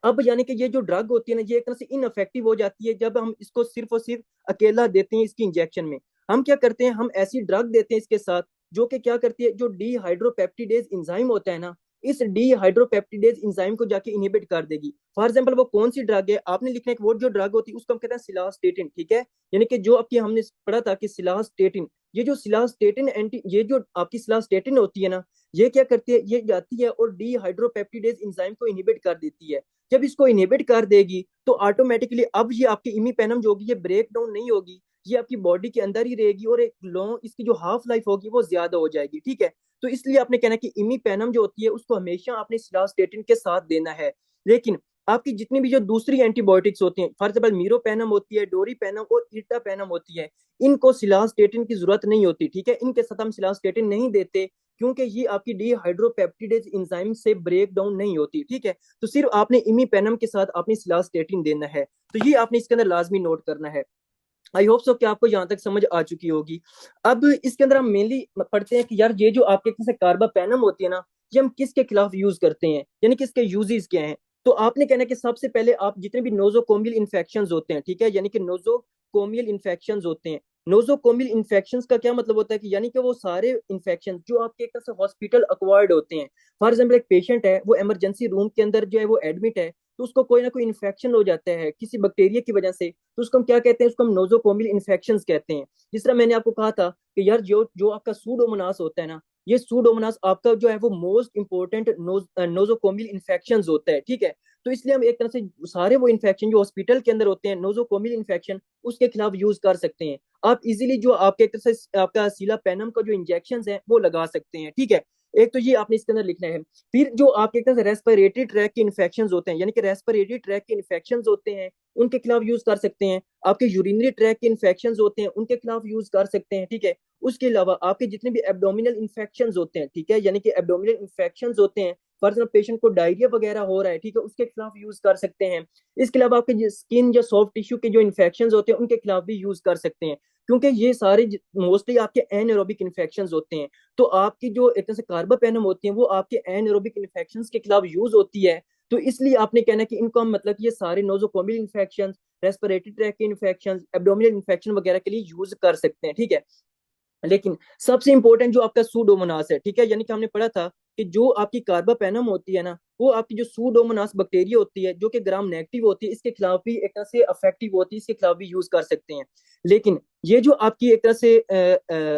अब यानी कि ये जो ड्रग होती है ना, ये एक तरह से इनअफेक्टिव हो जाती है जब हम इसको सिर्फ और सिर्फ अकेला देते हैं इसकी इंजेक्शन में। हम क्या करते हैं, हम ऐसी ड्रग देते हैं इसके साथ जो कि क्या करती है, जो डीहाइड्रोपेप्टिडेज इंजाइम होता है ना, इस डीहाइड्रोपेप्टिडेज इंजाइम को जाके इनहिबिट कर देगी। फॉर एग्जांपल वो कौन सी ड्रग है, आपने लिखना है कि वो जो ड्रग होती है उसको हम कहते हैं सिलास्टेटिन, ठीक है। यानी कि जो आपकी हमने पढ़ा था कि सिलास्टेटिन, ये जो सिलास्टेटिन एंटी, ये जो आपकी सिलास्टेटिन होती है ना, ये क्या करती है, ये जाती है और डीहाइड्रोपेप्टिडेज इंजाइम को इनहिबिट कर देती है। जब इसको इनहिबिट कर देगी, तो ऑटोमेटिकली अब ये आपकी इमीपेनम जो होगी ये ब्रेक डाउन नहीं होगी, ये आपकी बॉडी के अंदर ही रहेगी, और एक लॉन्ग इसकी जो हाफ लाइफ होगी वो ज्यादा हो जाएगी, ठीक है। तो इसलिए आपने कहना कि इमीपेनम जो होती है उसको हमेशा आपने सिलास्टेटिन के साथ देना है। लेकिन आपकी जितनी भी जो दूसरी एंटीबायोटिक्स होती हैं, फॉर एग्जाम्पल मीरोपेनम होती है, डोरीपेनम और इर्टापेनम होती है, इनको सिलास्टेटिन की जरूरत नहीं होती, ठीक है, इनके साथ हम सिलास्टेटिन नहीं देते, क्योंकि ये आपकी डीहाइड्रोपेप्टिडेज इंजाइम से ब्रेक डाउन नहीं होती, ठीक है। तो सिर्फ आपने इमीपेनम के साथ आपने सिलास्टेटिन देना है। तो ये आपने इसके अंदर लाजमी नोट करना है। आई होप सो कि आपको यहाँ तक समझ आ चुकी होगी। अब इसके अंदर हम मेनली पढ़ते हैं कि यार ये जो आपके जैसे कार्बापेनम होती है ना, ये हम किसके खिलाफ यूज करते हैं, यानी कि इसके यूजेस क्या हैं। तो आपने कहना है कि सबसे पहले आप जितने भी नोजोकोमियल इन्फेक्शन होते हैं, ठीक है, यानी कि नोजोकोमियल इन्फेक्शन होते हैं। नोजोकोमियल इन्फेक्शन का क्या मतलब होता है कि यानी कि वो सारे इन्फेक्शन जो आपके एक तरह से हॉस्पिटल अक्वायर्ड होते हैं। फॉर एग्जाम्पल एक पेशेंट है, वो इमरजेंसी रूम के अंदर जो है वो एडमिट है, तो उसको कोई ना कोई इन्फेक्शन हो जाता है किसी बैक्टीरिया की वजह से, तो उसको हम क्या कहते हैं, उसको हम नोजोकोमियल इन्फेक्शन कहते हैं। जिस तरह मैंने आपको कहा था कि यार जो जो आपका सूडोमोनास होता है ना, ये सूडोमोनास आपका जो है वो मोस्ट इंपॉर्टेंट नोजोकोमियल इन्फेक्शन होता है, ठीक है। तो इसलिए हम एक तरह से सारे वो इन्फेक्शन जो हॉस्पिटल के अंदर होते हैं नोजोकोमियल इन्फेक्शन, उसके खिलाफ यूज कर सकते हैं। आप इजीली जो आपके एक तरह से आपका सीला पेनम का जो इंजेक्शन है वो लगा सकते हैं, ठीक है। एक तो ये आपने इसके अंदर लिखना है। फिर जो आपके एक तरह से रेस्पिरेटरी ट्रैक के इन्फेक्शन होते हैं, यानी कि रेस्पिरेटरी ट्रैक के इन्फेक्शन होते हैं, उनके खिलाफ यूज कर सकते हैं। आपके यूरिनरी ट्रैक के इन्फेक्शन होते हैं, उनके खिलाफ यूज कर सकते हैं, ठीक है। उसके अलावा आपके जितने भी एब्डोमिनल इन्फेक्शन होते हैं, ठीक है, यानी कि एब्डोमिनल इन्फेक्शन होते हैं, फॉर एग्जाम्पल पेशेंट को डायरिया वगैरह हो रहा है, ठीक है, उसके खिलाफ यूज कर सकते हैं। इसके अलावा आपके स्किन या सॉफ्ट टिश्यू के जो इन्फेक्शन होते हैं उनके खिलाफ भी यूज कर सकते हैं, क्योंकि ये सारे मोस्टली आपके एनएरोबिक इन्फेक्शन होते हैं। तो आपकी जो एक तरह से कार्बापेनम होती है वो आपके एनएरोबिक इन्फेक्शन के खिलाफ यूज होती है। तो इसलिए आपने कहना कि इनको हम मतलब ये सारे नोजोकोमियल इन्फेक्शन, रेस्पिरेटरी ट्रैक के इन्फेक्शन, एब्डोमिनल इन्फेक्शन वगैरह के लिए यूज कर सकते हैं, ठीक है। लेकिन सबसे इंपॉर्टेंट जो आपका सूडोमोनास है, ठीक है, यानी कि हमने पढ़ा था कि जो आपकी कार्बापेनम होती है ना, वो आपकी जो सूडोमोनास बैक्टीरिया होती है जो कि ग्राम नेगेटिव होती है, इसके खिलाफ भी एक तरह से अफेक्टिव होती है, इसके खिलाफ भी यूज कर सकते हैं। लेकिन ये जो आपकी एक तरह से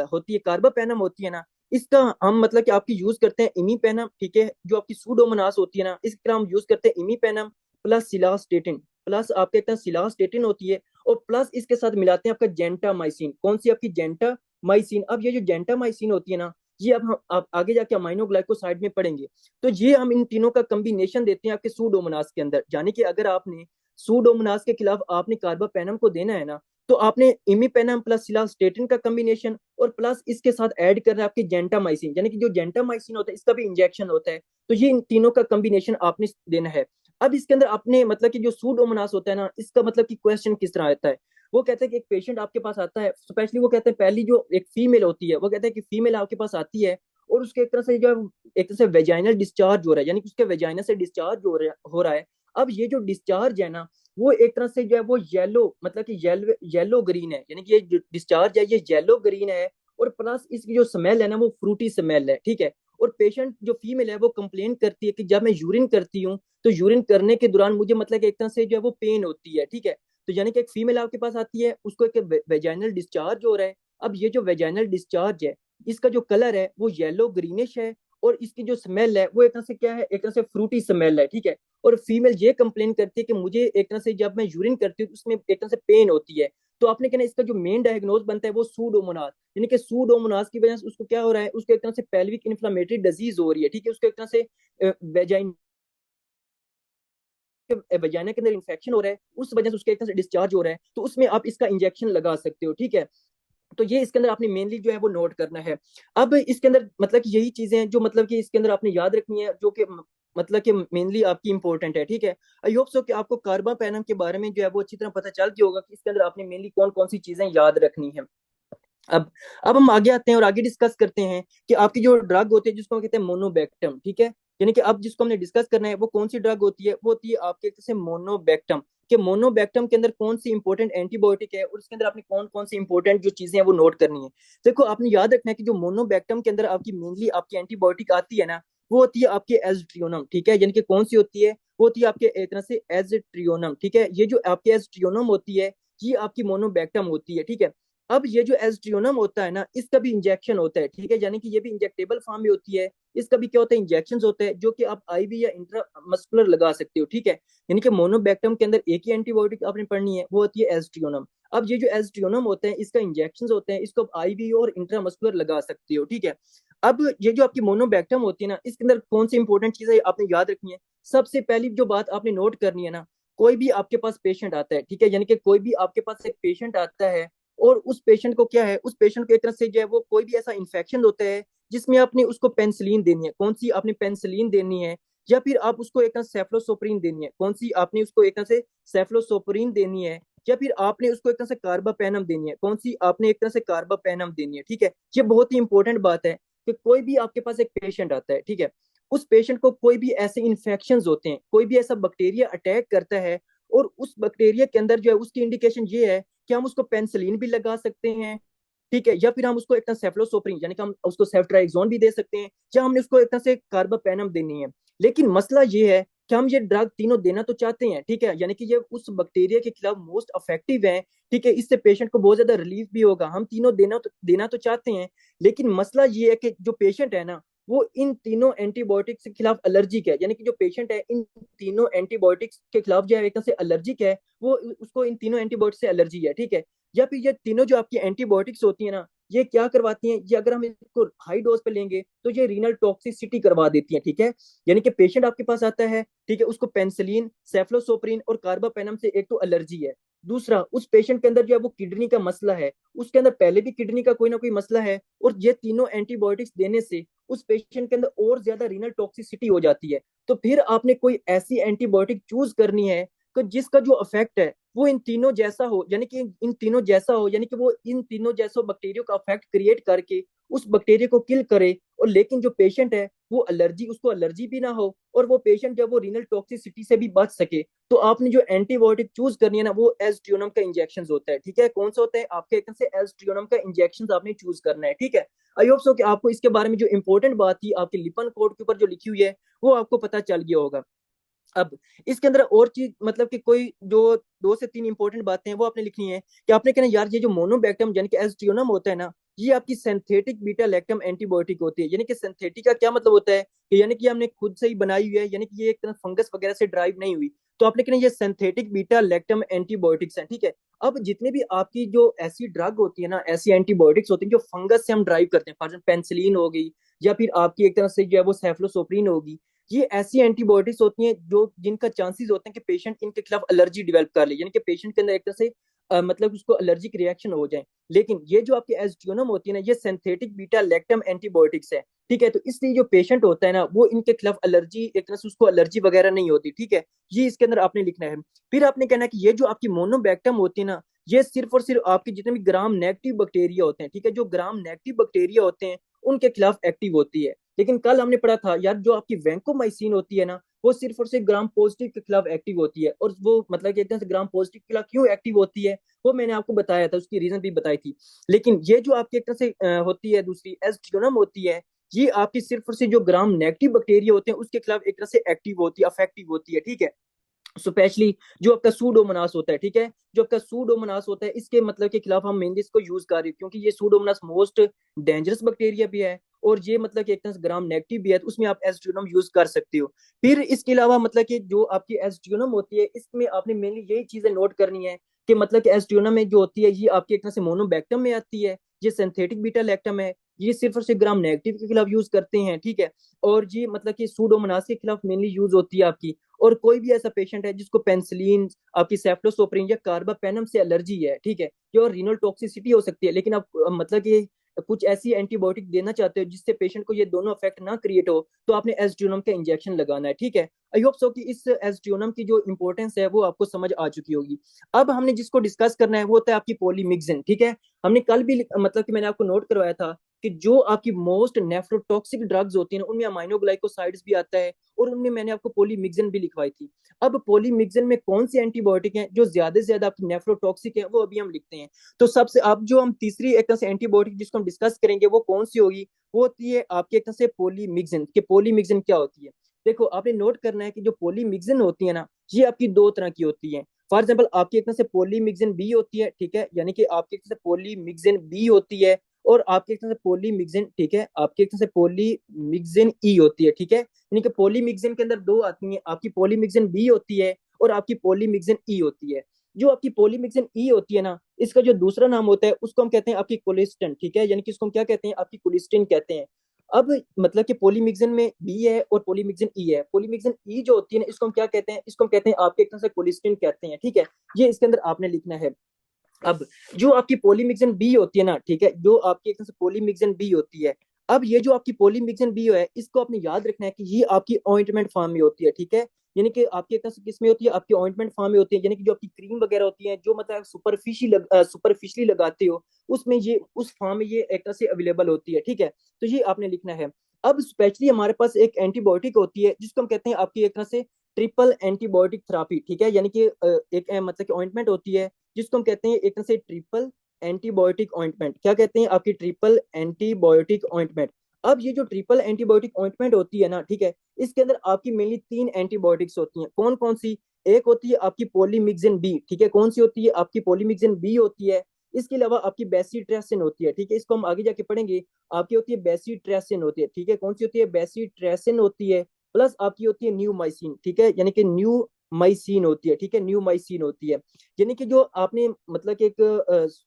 होती है कार्बापेनम होती है ना, इसका हम मतलब कि आपकी यूज करते हैं इमीपेनम, ठीक है, जो आपकी सूडोमोनास होती है ना, इसके हम यूज करते हैं इमीपेनम प्लस सिलास्टेटिन, प्लस आपके एक तरह सिलास्टेटिन होती है, और प्लस इसके साथ मिलाते हैं आपका जेंटामाइसिन। कौन सी आपकी जेंटामाइसिन। अब ये जो जेंटामाइसिन होती है ना, ये अब हम आप आगे जाके अमाइनो ग्लाइकोसाइड में पढ़ेंगे। तो ये हम इन तीनों का कम्बिनेशन देते हैं आपके सूडोमोनास के अंदर, यानी कि अगर आपने सूडोमोनास के खिलाफ आपने कार्बापेनम को देना है ना, तो आपने इमीपेनम प्लस सिलास्टेटिन का कम्बिनेशन और प्लस इसके साथ ऐड करना है आपकी जेंटामाइसिन, यानी कि जो जेंटामाइसिन होता है इसका भी इंजेक्शन होता है। तो ये इन तीनों का कम्बिनेशन आपने देना है। अब इसके अंदर आपने मतलब कि जो सूडोमोनास होता है ना, इसका मतलब कि क्वेश्चन किस तरह आता है। वो कहते हैं कि एक पेशेंट आपके पास आता है, स्पेशली वो कहते हैं पहली जो एक फीमेल होती है, वो कहते हैं कि फीमेल आपके पास आती है और उसके एक तरह से जो है एक तरह से वेजाइनल डिस्चार्ज हो रहा है, यानी कि उसके वेजाइना से डिस्चार्ज हो रहा है। अब ये जो डिस्चार्ज है ना, वो एक तरह से जो है वो येलो मतलब कि येलो ग्रीन है, यानी कि ये जो डिस्चार्ज है ये येलो ग्रीन है, और प्लस इसकी जो स्मेल है ना वो फ्रूटी स्मेल है, ठीक है। और पेशेंट जो फीमेल है वो कंप्लेन करती है कि जब मैं यूरिन करती हूँ तो यूरिन करने के दौरान मुझे मतलब कि एक तरह से जो है वो पेन होती है, ठीक है। तो यानी कि एक फीमेल आपके पास आती है, उसको एक वेजाइनल डिस्चार्ज हो रहा है। अब ये जो वेजाइनल डिस्चार्ज है, इसका जो कलर है वो येलो ग्रीनिश है, और इसकी जो स्मेल है वो एक तरह से क्या है, एक तरह से फ्रूटी स्मेल है, ठीक है। और फीमेल ये कंप्लेन करती है कि मुझे एक तरह से जब मैं यूरिन करती हूँ तो उसमें एक तरह से पेन होती है। तो आपने कहना इसका जो मेन डायग्नोज बनता है वो सूडोमोनास, यानी कि सूडोमोनास की वजह से उसको क्या हो रहा है, उसको एक तरह से पेल्विक इन्फ्लेमेटरी डिजीज हो रही है, ठीक है। उसको एक तरह से वेजाइन वजाइना के अंदर इन्फेक्शन हो रहा है, उस वजह से उसके एक तरह से डिस्चार्ज हो रहा है, तो उसमें आप इसका इंजेक्शन लगा सकते हो, ठीक है। तो ये इसके अंदर आपने मेनली जो है वो नोट करना है। अब इसके अंदर मतलब कि यही चीजें हैं जो मतलब कि इसके अंदर आपने याद रखनी है, जो कि मतलब कि मेनली आपकी इंपॉर्टेंट है, ठीक है। आई होप सो कि आपको कार्बापेनम के बारे में जो है वो अच्छी तरह पता चल गया होगा कि इसके अंदर आपने मेनली कौन कौन सी चीजें याद रखनी है। अब अब हम आगे आते हैं और आगे डिस्कस करते हैं कि आपकी जो ड्रग होती है जिसको हम कहते हैं मोनोबेक्टम, ठीक है। यानी कि अब जिसको हमने डिस्कस करना है वो कौन सी ड्रग होती है, वो होती है आपके जैसे मोनोबेक्टम। कि मोनोबेक्टम के अंदर कौन सी इंपॉर्टेंट एंटीबायोटिक है और उसके अंदर आपने कौन कौन सी इंपॉर्टेंट जो चीजें हैं वो नोट करनी है। देखो आपने याद रखना है कि जो मोनोबेक्टम के अंदर आपकी मेनली आपकी एंटीबायोटिक आती है ना, वो होती है आपके एजट्रियोनम, ठीक है। यानी कि कौन सी होती है, वो होती है आपके एक तरह से एजट्रियोनम, ठीक है। ये जो आपके एजट्रियोनम होती है ये आपकी मोनोबेक्टम होती है, ठीक है। अब ये जो एस्ट्रियोनम होता है ना, इसका भी इंजेक्शन होता है, ठीक है, यानी कि ये भी इंजेक्टेबल फॉर्म में होती है। इसका भी क्या होता है, इंजेक्शन होते हैं जो कि आप आईवी या इंट्रामस्कुलर लगा सकते हो, ठीक है। यानी कि मोनोबैक्टम के अंदर एक ही एंटीबायोटिक आपने पढ़नी है, वो होती है एस्ट्रियोनम। अब ये जो एस्ट्रियोनम होते हैं इसका इंजेक्शन होते हैं, इसको आप आईवी और इंट्रामस्कुलर लगा सकते हो, ठीक है। अब ये जो आपकी मोनोबैक्टम होती है ना, इसके अंदर कौन सी इंपॉर्टेंट चीजें आपने याद रखनी है। सबसे पहली जो बात आपने नोट करनी है ना, कोई भी आपके पास पेशेंट आता है, ठीक है, यानी कि कोई भी आपके पास एक पेशेंट आता है और उस पेशेंट को क्या है, उस पेशेंट को एक तरह से जो है वो कोई भी ऐसा इन्फेक्शन होता है जिसमें आपने उसको पेंसिलिन देनी है, कौन सी आपने पेंसिलिन देनी है, या फिर आप उसको एक तरह सेफ्लोसोप्रीन देनी है, कौन सी आपने उसको एक तरह से सेफ्लोसोप्रीन देनी है, या फिर आपने उसको एक तरह से कार्बापेनम देनी है, कौन सी आपने एक तरह से कार्बापेनम देनी है, ठीक है। ये बहुत ही इंपॉर्टेंट बात है कि कोई भी आपके पास एक पेशेंट आता है, ठीक है, उस पेशेंट को कोई भी ऐसे इन्फेक्शन होते हैं, कोई भी ऐसा बैक्टीरिया अटैक करता है, और उस बैक्टीरिया के अंदर जो है उसकी इंडिकेशन ये है कि हम उसको पेंसिलिन भी लगा सकते हैं, ठीक है, या फिर हम उसको एक तरह सेफ्लोसोप्रीन यानी कि हम उसको सेफ्ट्राइक्सोन भी दे सकते हैं, या हमने उसको एक तरह से कार्बापेनम देनी है। लेकिन मसला ये है कि हम ये ड्रग तीनों देना तो चाहते हैं, ठीक है, यानी कि ये उस बैक्टीरिया के खिलाफ मोस्ट इफेक्टिव है, ठीक है, इससे पेशेंट को बहुत ज्यादा रिलीफ भी होगा, हम तीनों देना तो चाहते हैं। लेकिन मसला ये है कि जो पेशेंट है ना, वो इन तीनों एंटीबायोटिक्स के खिलाफ एलर्जिक है, यानी कि जो पेशेंट है इन तीनों एंटीबायोटिक्स के खिलाफ जो है एक तरह से एलर्जिक है, वो उसको इन तीनों एंटीबायोटिक्स से एलर्जी है, ठीक है। या फिर ये तीनों जो आपकी एंटीबायोटिक्स होती है ना, ये क्या करवाती हैं, ये अगर हम इसको हाई डोज पे लेंगे तो ये रीनल टॉक्सिसिटी करवा देती हैं, ठीक है। यानी कि पेशेंट आपके पास आता है, ठीक है, उसको पेंसिलिन सेफ्लोसोप्रीन और कार्बापेनम से एक तो एलर्जी है, दूसरा उस पेशेंट के अंदर जो है वो किडनी का मसला है, उसके अंदर पहले भी किडनी का कोई ना कोई मसला है, और ये तीनों एंटीबायोटिक्स देने से उस पेशेंट के अंदर और ज्यादा रीनल टॉक्सिसिटी हो जाती है। तो फिर आपने कोई ऐसी एंटीबायोटिक चूज करनी है कि जिसका जो इफेक्ट है वो इन तीनों जैसा हो, यानी कि इन तीनों जैसा हो, यानी कि वो इन तीनों जैसों बैक्टीरिया का इफेक्ट क्रिएट करके उस बैक्टीरिया को किल करे, और लेकिन जो पेशेंट है वो एलर्जी, उसको एलर्जी भी ना हो, और वो पेशेंट जब वो रीनल टॉक्सिसिटी से भी बच सके, तो आपने जो एंटीबायोटिक चूज करनी है ना, वो एस्ट्रियोनम का इंजेक्शन होता है, ठीक है। कौन सा होता है आपके, एक से एस्ट्रियोनम का इंजेक्शन आपने चूज करना है, ठीक है। आई होप सो कि आपको इसके बारे में जो इंपॉर्टेंट बात थी आपके लिपन कोड के ऊपर जो लिखी हुई है वो आपको पता चल गया होगा। अब इसके अंदर और चीज, मतलब कि कोई जो 2 से 3 इंपॉर्टेंट बातें हैं वो आपने लिखनी है कि आपने कहना यार ये जो मोनोबैक्टम यानी कि एस्ट्रियोनम होता है ना, ये आपकी सिंथेटिक बीटा लैक्टम एंटीबायोटिक होती है। यानी कि सिंथेटिक का क्या मतलब होता है कि यानी कि हमने खुद से ही बनाई हुई है, यानी कि ये एक तरह फंगस वगैरह से ड्राइव नहीं हुई। तो आपने कहना ये सिंथेटिक बीटा लैक्टम एंटीबायोटिक्स हैं, ठीक है। अब जितने भी आपकी जो ऐसी ड्रग होती है ना, ऐसी एंटीबायोटिक्स होती है जो फंगस से हम ड्राइव करते हैं, फॉर एग्जाम्पल पेंसिलिन हो गई, या फिर आपकी एक तरह से जो है वो सेफ्लोसोप्रीन होगी, ये ऐसी एंटीबॉडीज होती हैं जो जिनका चांसेस होते हैं कि पेशेंट इनके खिलाफ एलर्जी डेवलप कर ले, यानी कि पेशेंट के अंदर एक तरह से मतलब उसको एलर्जिक रिएक्शन हो जाए। लेकिन ये जो आपकी एस्ट्रियोनम होती है ना, ये सिंथेटिक बीटा लैक्टम एंटीबायोटिक्स है, ठीक है। तो इसलिए जो पेशेंट होता है ना, वो इनके खिलाफ एलर्जी, एक तरह से उसको एलर्जी वगैरह नहीं होती, ठीक है। ये इसके अंदर आपने लिखना है। फिर आपने कहना है कि ये जो आपकी मोनोबैक्टम होती है ना, ये सिर्फ और सिर्फ आपके जितने भी ग्राम नेगेटिव बैक्टीरिया होते हैं, ठीक है, जो ग्राम नेगेटिव बैक्टीरिया होते हैं उनके खिलाफ एक्टिव होती है। लेकिन कल हमने पढ़ा था यार, जो आपकी वैंकोमाइसिन होती है ना, वो सिर्फ और सिर्फ ग्राम पॉजिटिव के खिलाफ एक्टिव होती है। और वो मतलब कहते हैं ग्राम पॉजिटिव के खिलाफ क्यों एक्टिव होती है, वो मैंने आपको बताया था, उसकी रीजन भी बताई थी। लेकिन ये जो आपकी एक तरह से होती है दूसरी एस्ट्रियोनम होती है, ये आपकी सिर्फ और सिर्फ जो ग्राम नेगेटिव बैक्टीरिया होते हैं उसके खिलाफ एक तरह से एक्टिव होती है, अफेक्टिव होती है, ठीक है। स्पेशली जो आपका सूडोमोनास होता है, ठीक है, जो आपका सूडोमोनास होता है इसके मतलब के खिलाफ हम मेनली इसको यूज कर रहे हैं, क्योंकि ये सूडोमोनास मोस्ट डेंजरस बैक्टीरिया भी है, और ये मतलब कि एक तरह से ग्राम नेगेटिव भी है, तो उसमें आप एस्ट्रियोनम यूज कर सकते हो। फिर इसके अलावा मतलब कि जो आपकी एस्ट्रियोनम होती है, इसमें आपने मेनली यही चीजें नोट करनी है कि मतलब कि एस्ट्रियोनम में जो होती है ये आपकी एक तरह से मोनोबैक्टम में आती है, ये सिंथेटिक बीटा लैक्टम है, ये सिर्फ और सिर्फ ग्राम नेगेटिव के खिलाफ यूज करते हैं, ठीक है। और ये मतलब कि सूडोमोनास के खिलाफ मेनली यूज होती है आपकी। और कोई भी ऐसा पेशेंट है जिसको पेंसिलिन, आपकी सेफ्लोसोप्रीन या कार्बापेनम से एलर्जी है, ठीक है, जो रीनल टॉक्सिसिटी हो सकती है, लेकिन आप मतलब कि कुछ ऐसी एंटीबायोटिक देना चाहते हो जिससे पेशेंट को ये दोनों इफेक्ट ना क्रिएट हो, तो आपने एस्ट्रियोनम का इंजेक्शन लगाना है, ठीक है। आई होप सो कि इस एस्ट्रियोनम की जो इंपॉर्टेंस है वो आपको समझ आ चुकी होगी। अब हमने जिसको डिस्कस करना है वो होता है आपकी पॉलीमिक्सिन, ठीक है। हमने कल भी मतलब कि मैंने आपको नोट करवाया था कि जो आपकी मोस्ट नेफ्रोटॉक्सिक ड्रग्स होती है ना, उनमें अमाइनोग्लाइकोसाइड्स भी आता है, और उनमें मैंने आपको पॉलीमिक्सिन भी लिखवाई थी। अब पॉलीमिक्सिन में कौन सी एंटीबायोटिक है जो ज्यादा से ज्यादा आपकी नेफ्रोटॉक्सिक है, वो अभी हम लिखते हैं। तो सबसे अब जो हम तीसरी एक तरह से एंटीबायोटिक जिसको हम डिस्कस करेंगे वो कौन सी होगी, वो होती है आपकी एक तरह से पॉलीमिक्सिन। के पॉलीमिक्सिन क्या होती है, देखो आपने नोट करना है कि जो पॉलीमिक्सिन होती है ना, ये आपकी 2 तरह की होती है। फॉर एग्जाम्पल आपकी एक तरह से पॉलीमिक्सिन बी होती है, ठीक है, यानी कि आपकी एक तरह से पॉलीमिक्सिन बी होती है, और आपकी एक तरह से पॉलीमिक्सिन, ठीक है, आपकी एक तरह से पॉलीमिक्सिन ई होती है, ठीक है। यानी कि पॉलीमिक्सिन के अंदर 2 आती हैं, आपकी पॉलीमिक्सिन बी होती है और आपकी पॉलीमिक्सिन ई होती है। जो आपकी पॉलीमिक्सिन ई होती है ना, इसका जो दूसरा नाम होता है उसको हम कहते हैं आपकी कोलिस्टिन, ठीक है, यानी कि इसको हम क्या कहते हैं, आपकी कोलिस्टिन कहते हैं। अब मतलब कि पॉलीमिक्सिन में बी है और पॉलीमिक्सिन ई है, पॉलीमिक्सिन ई जो होती है ना, इसको हम क्या कहते हैं, इसको हम कहते हैं आपके एक तरह से कोलिस्टिन कहते हैं, ठीक है। ये इसके अंदर आपने लिखना है। अब जो आपकी पॉलीमिक्सिन बी होती है ना, ठीक है, जो आपकी एक तरह से पॉलीमिक्सिन बी होती है, अब ये जो आपकी पॉलीमिक्सिन बी है इसको आपने याद रखना है कि ये आपकी ऑइंटमेंट फॉर्म में होती है, ठीक है। यानी कि आपकी एक तरह से किस में होती है, आपकी ऑइंटमेंट फॉर्म में होती है, यानी कि जो आपकी क्रीम वगैरह होती है जो मतलब सुपरफिशियली लगाते हो, उसमें ये उस फॉर्म में ये एक तरह से अवेलेबल होती है, ठीक है। तो ये आपने लिखना है। अब स्पेशली हमारे पास एक एंटीबायोटिक होती है जिसको हम कहते हैं आपकी एक तरह से ट्रिपल एंटीबायोटिक थेरापी, ठीक है, यानी कि एक मतलब कि ऑइंटमेंट होती है जिसको हम कहते हैं एक तरह से ट्रिपल एंटीबायोटिक ऑइंटमेंट। क्या कहते हैं, आपकी ट्रिपल एंटीबायोटिक ऑइंटमेंट। अब ये जो ट्रिपल एंटीबायोटिक ऑइंटमेंट होती है ना, ठीक है, इसके अंदर आपकी मेनली 3 एंटीबायोटिक्स होती हैं। कौन कौन सी, एक होती है आपकी पॉलीमिक्सिन बी, ठीक है, कौन सी होती है, आपकी पॉलीमिक्सिन बी होती है। इसके अलावा आपकी बेसीट्रेसिन होती है, ठीक है, इसको हम आगे जाके पढ़ेंगे। आपकी होती है बेसीट्रेसिन होती है, ठीक है, कौन सी होती है, बेसीट्रेसिन होती है। प्लस आपकी होती है न्यूमाइसिन, ठीक है, यानी कि न्यू माइसिन होती है, ठीक है, न्यू माइसिन होती है। यानी कि जो आपने मतलब कि एक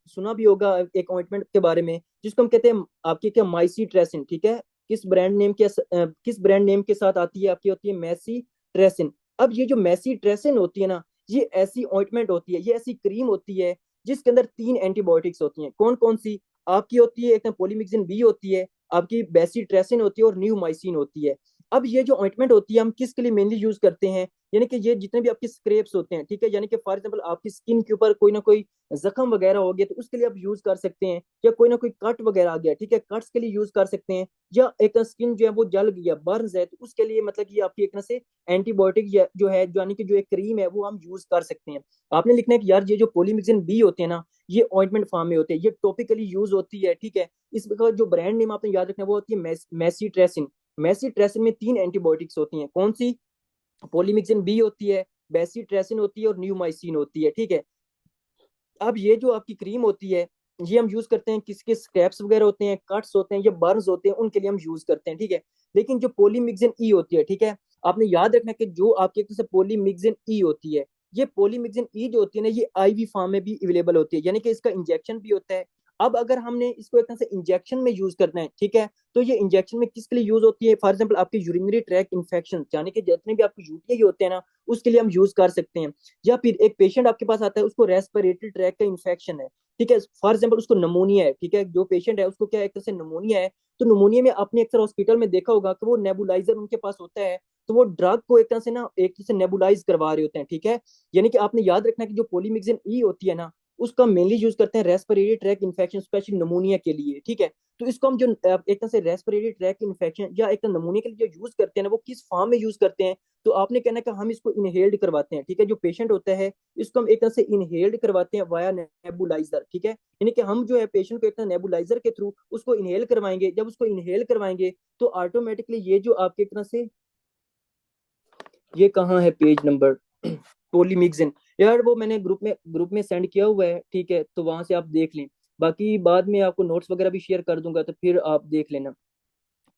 सुना भी होगा एक ऑइंटमेंट के बारे में जिसको हम कहते हैं आपकी क्या, माइसी ट्रेसिन, ठीक है, किस ब्रांड नेम के साथ आती है, आपकी होती है मैसी ट्रेसिन। अब ये जो मैसी ट्रेसिन होती है ना, ये ऐसी ऑइंटमेंट होती है, ये ऐसी क्रीम होती है जिसके अंदर 3 एंटीबायोटिक्स होती हैं। कौन कौन सी, आपकी होती है एक पॉलीमिक्सिन बी होती है, आपकी बेसी ट्रेसिन होती है और न्यू माइसिन होती है। अब ये जो ऑइंटमेंट होती है हम किसके लिए मेनली यूज करते हैं, यानी कि ये जितने भी आपके स्क्रैप्स होते हैं, ठीक है, यानी कि फॉर एग्जाम्पल आपकी स्किन के ऊपर कोई ना कोई जख्म वगैरह हो गया तो उसके लिए आप यूज कर सकते हैं, या कोई ना कोई कट वगैरह आ गया, ठीक है, कट्स के लिए यूज कर सकते हैं, या एक स्किन जो है वो जल गया, बर्न्स है, तो उसके लिए मतलब कि आपकी एक तरह से एंटीबायोटिक जो है, यानी कि जो एक क्रीम है वो हम यूज कर सकते हैं। आपने लिखना है कि यार ये जो पॉलीमिक्सिन बी होते हैं ना, ये ऑइंटमेंट फॉर्म में होते हैं, ये टॉपिकली यूज होती है, ठीक है। इसका जो ब्रांड नेम आपने याद रखना है वो होती है मैसीट्रेसिन। मैसीट्रेसिन में 3 एंटीबायोटिक्स होती हैं, कौन सी? पॉलीमिक्सिन बी होती है, बेसिट्रेसिन होती है, और न्यूमाइसिन होती है, ठीक है। अब ये जो आपकी क्रीम होती है, ये हम यूज करते हैं किसके स्क्रैप्स वगैरह होते हैं, कट्स होते हैं या बर्न्स होते हैं, उनके लिए हम यूज करते हैं, ठीक है। लेकिन जो पॉलीमिक्सिन ई होती है, ठीक है, आपने याद रखना है कि जो आपके एक तरह से पॉलीमिक्सिन ई होती है, ये पॉलीमिक्सिन ई जो होती है ना, ये आईवी फॉर्म में भी अवेलेबल होती है, यानी कि इसका इंजेक्शन भी होता है। अब अगर हमने इसको एक तरह से इंजेक्शन में यूज करना है, ठीक है, तो ये इंजेक्शन में किसके लिए यूज होती है? फॉर एग्जाम्पल आपके यूरिनरी ट्रैक इन्फेक्शन, यानी कि जितने भी आपके यूटीआई होते हैं ना, उसके लिए हम यूज कर सकते हैं। या फिर एक पेशेंट आपके पास आता है, उसको रेस्पिरेटरी ट्रैक का इन्फेक्शन है, ठीक है, फॉर एग्जाम्पल उसको नमोनिया है, ठीक है, जो पेशेंट है उसको क्या एक तरह से नमोनिया है, तो नमोनिया में आपने अक्सर हॉस्पिटल में देखा होगा कि वो नेबुलाइजर उनके पास होता है, तो वो ड्रग को एक तरह से ना एक तरह से नेबुलाइज करवा रहे होते हैं, ठीक है। यानी कि आपने याद रखना कि जो पॉलीमिक्सिन ई होती है ना, उसका मेनली यूज करते हैं respiratory tract infection, specially pneumonia के लिए, ठीक है। तो इसको हम जो एक तरह से रेस्पिरेटरी ट्रैक इन्फेक्शन या एक तरह नमूने के लिए जो यूज करते हैं ना, वो किस फॉर्म में यूज करते हैं? तो आपने कहना कि हम इसको इनहेल्ड करवाते हैं, ठीक है, जो पेशेंट होता है इसको हम एक तरह से इनहेल्ड करवाते हैं वाया नेबुलाइजर, ठीक है। यानी कि हम जो है पेशेंट को एक तरह नेबुलाइजर के थ्रू उसको इनहेल करवाएंगे, जब उसको इनहेल करवाएंगे तो ऑटोमेटिकली ये जो आपके एक तरह से, ये कहाँ है पेज नंबर? पॉलीमिक्सिन, यार वो मैंने ग्रुप में सेंड किया हुआ है, ठीक है, तो वहां से आप देख लें। बाकी बाद में आपको नोट्स वगैरह भी शेयर कर दूंगा, तो फिर आप देख लेना।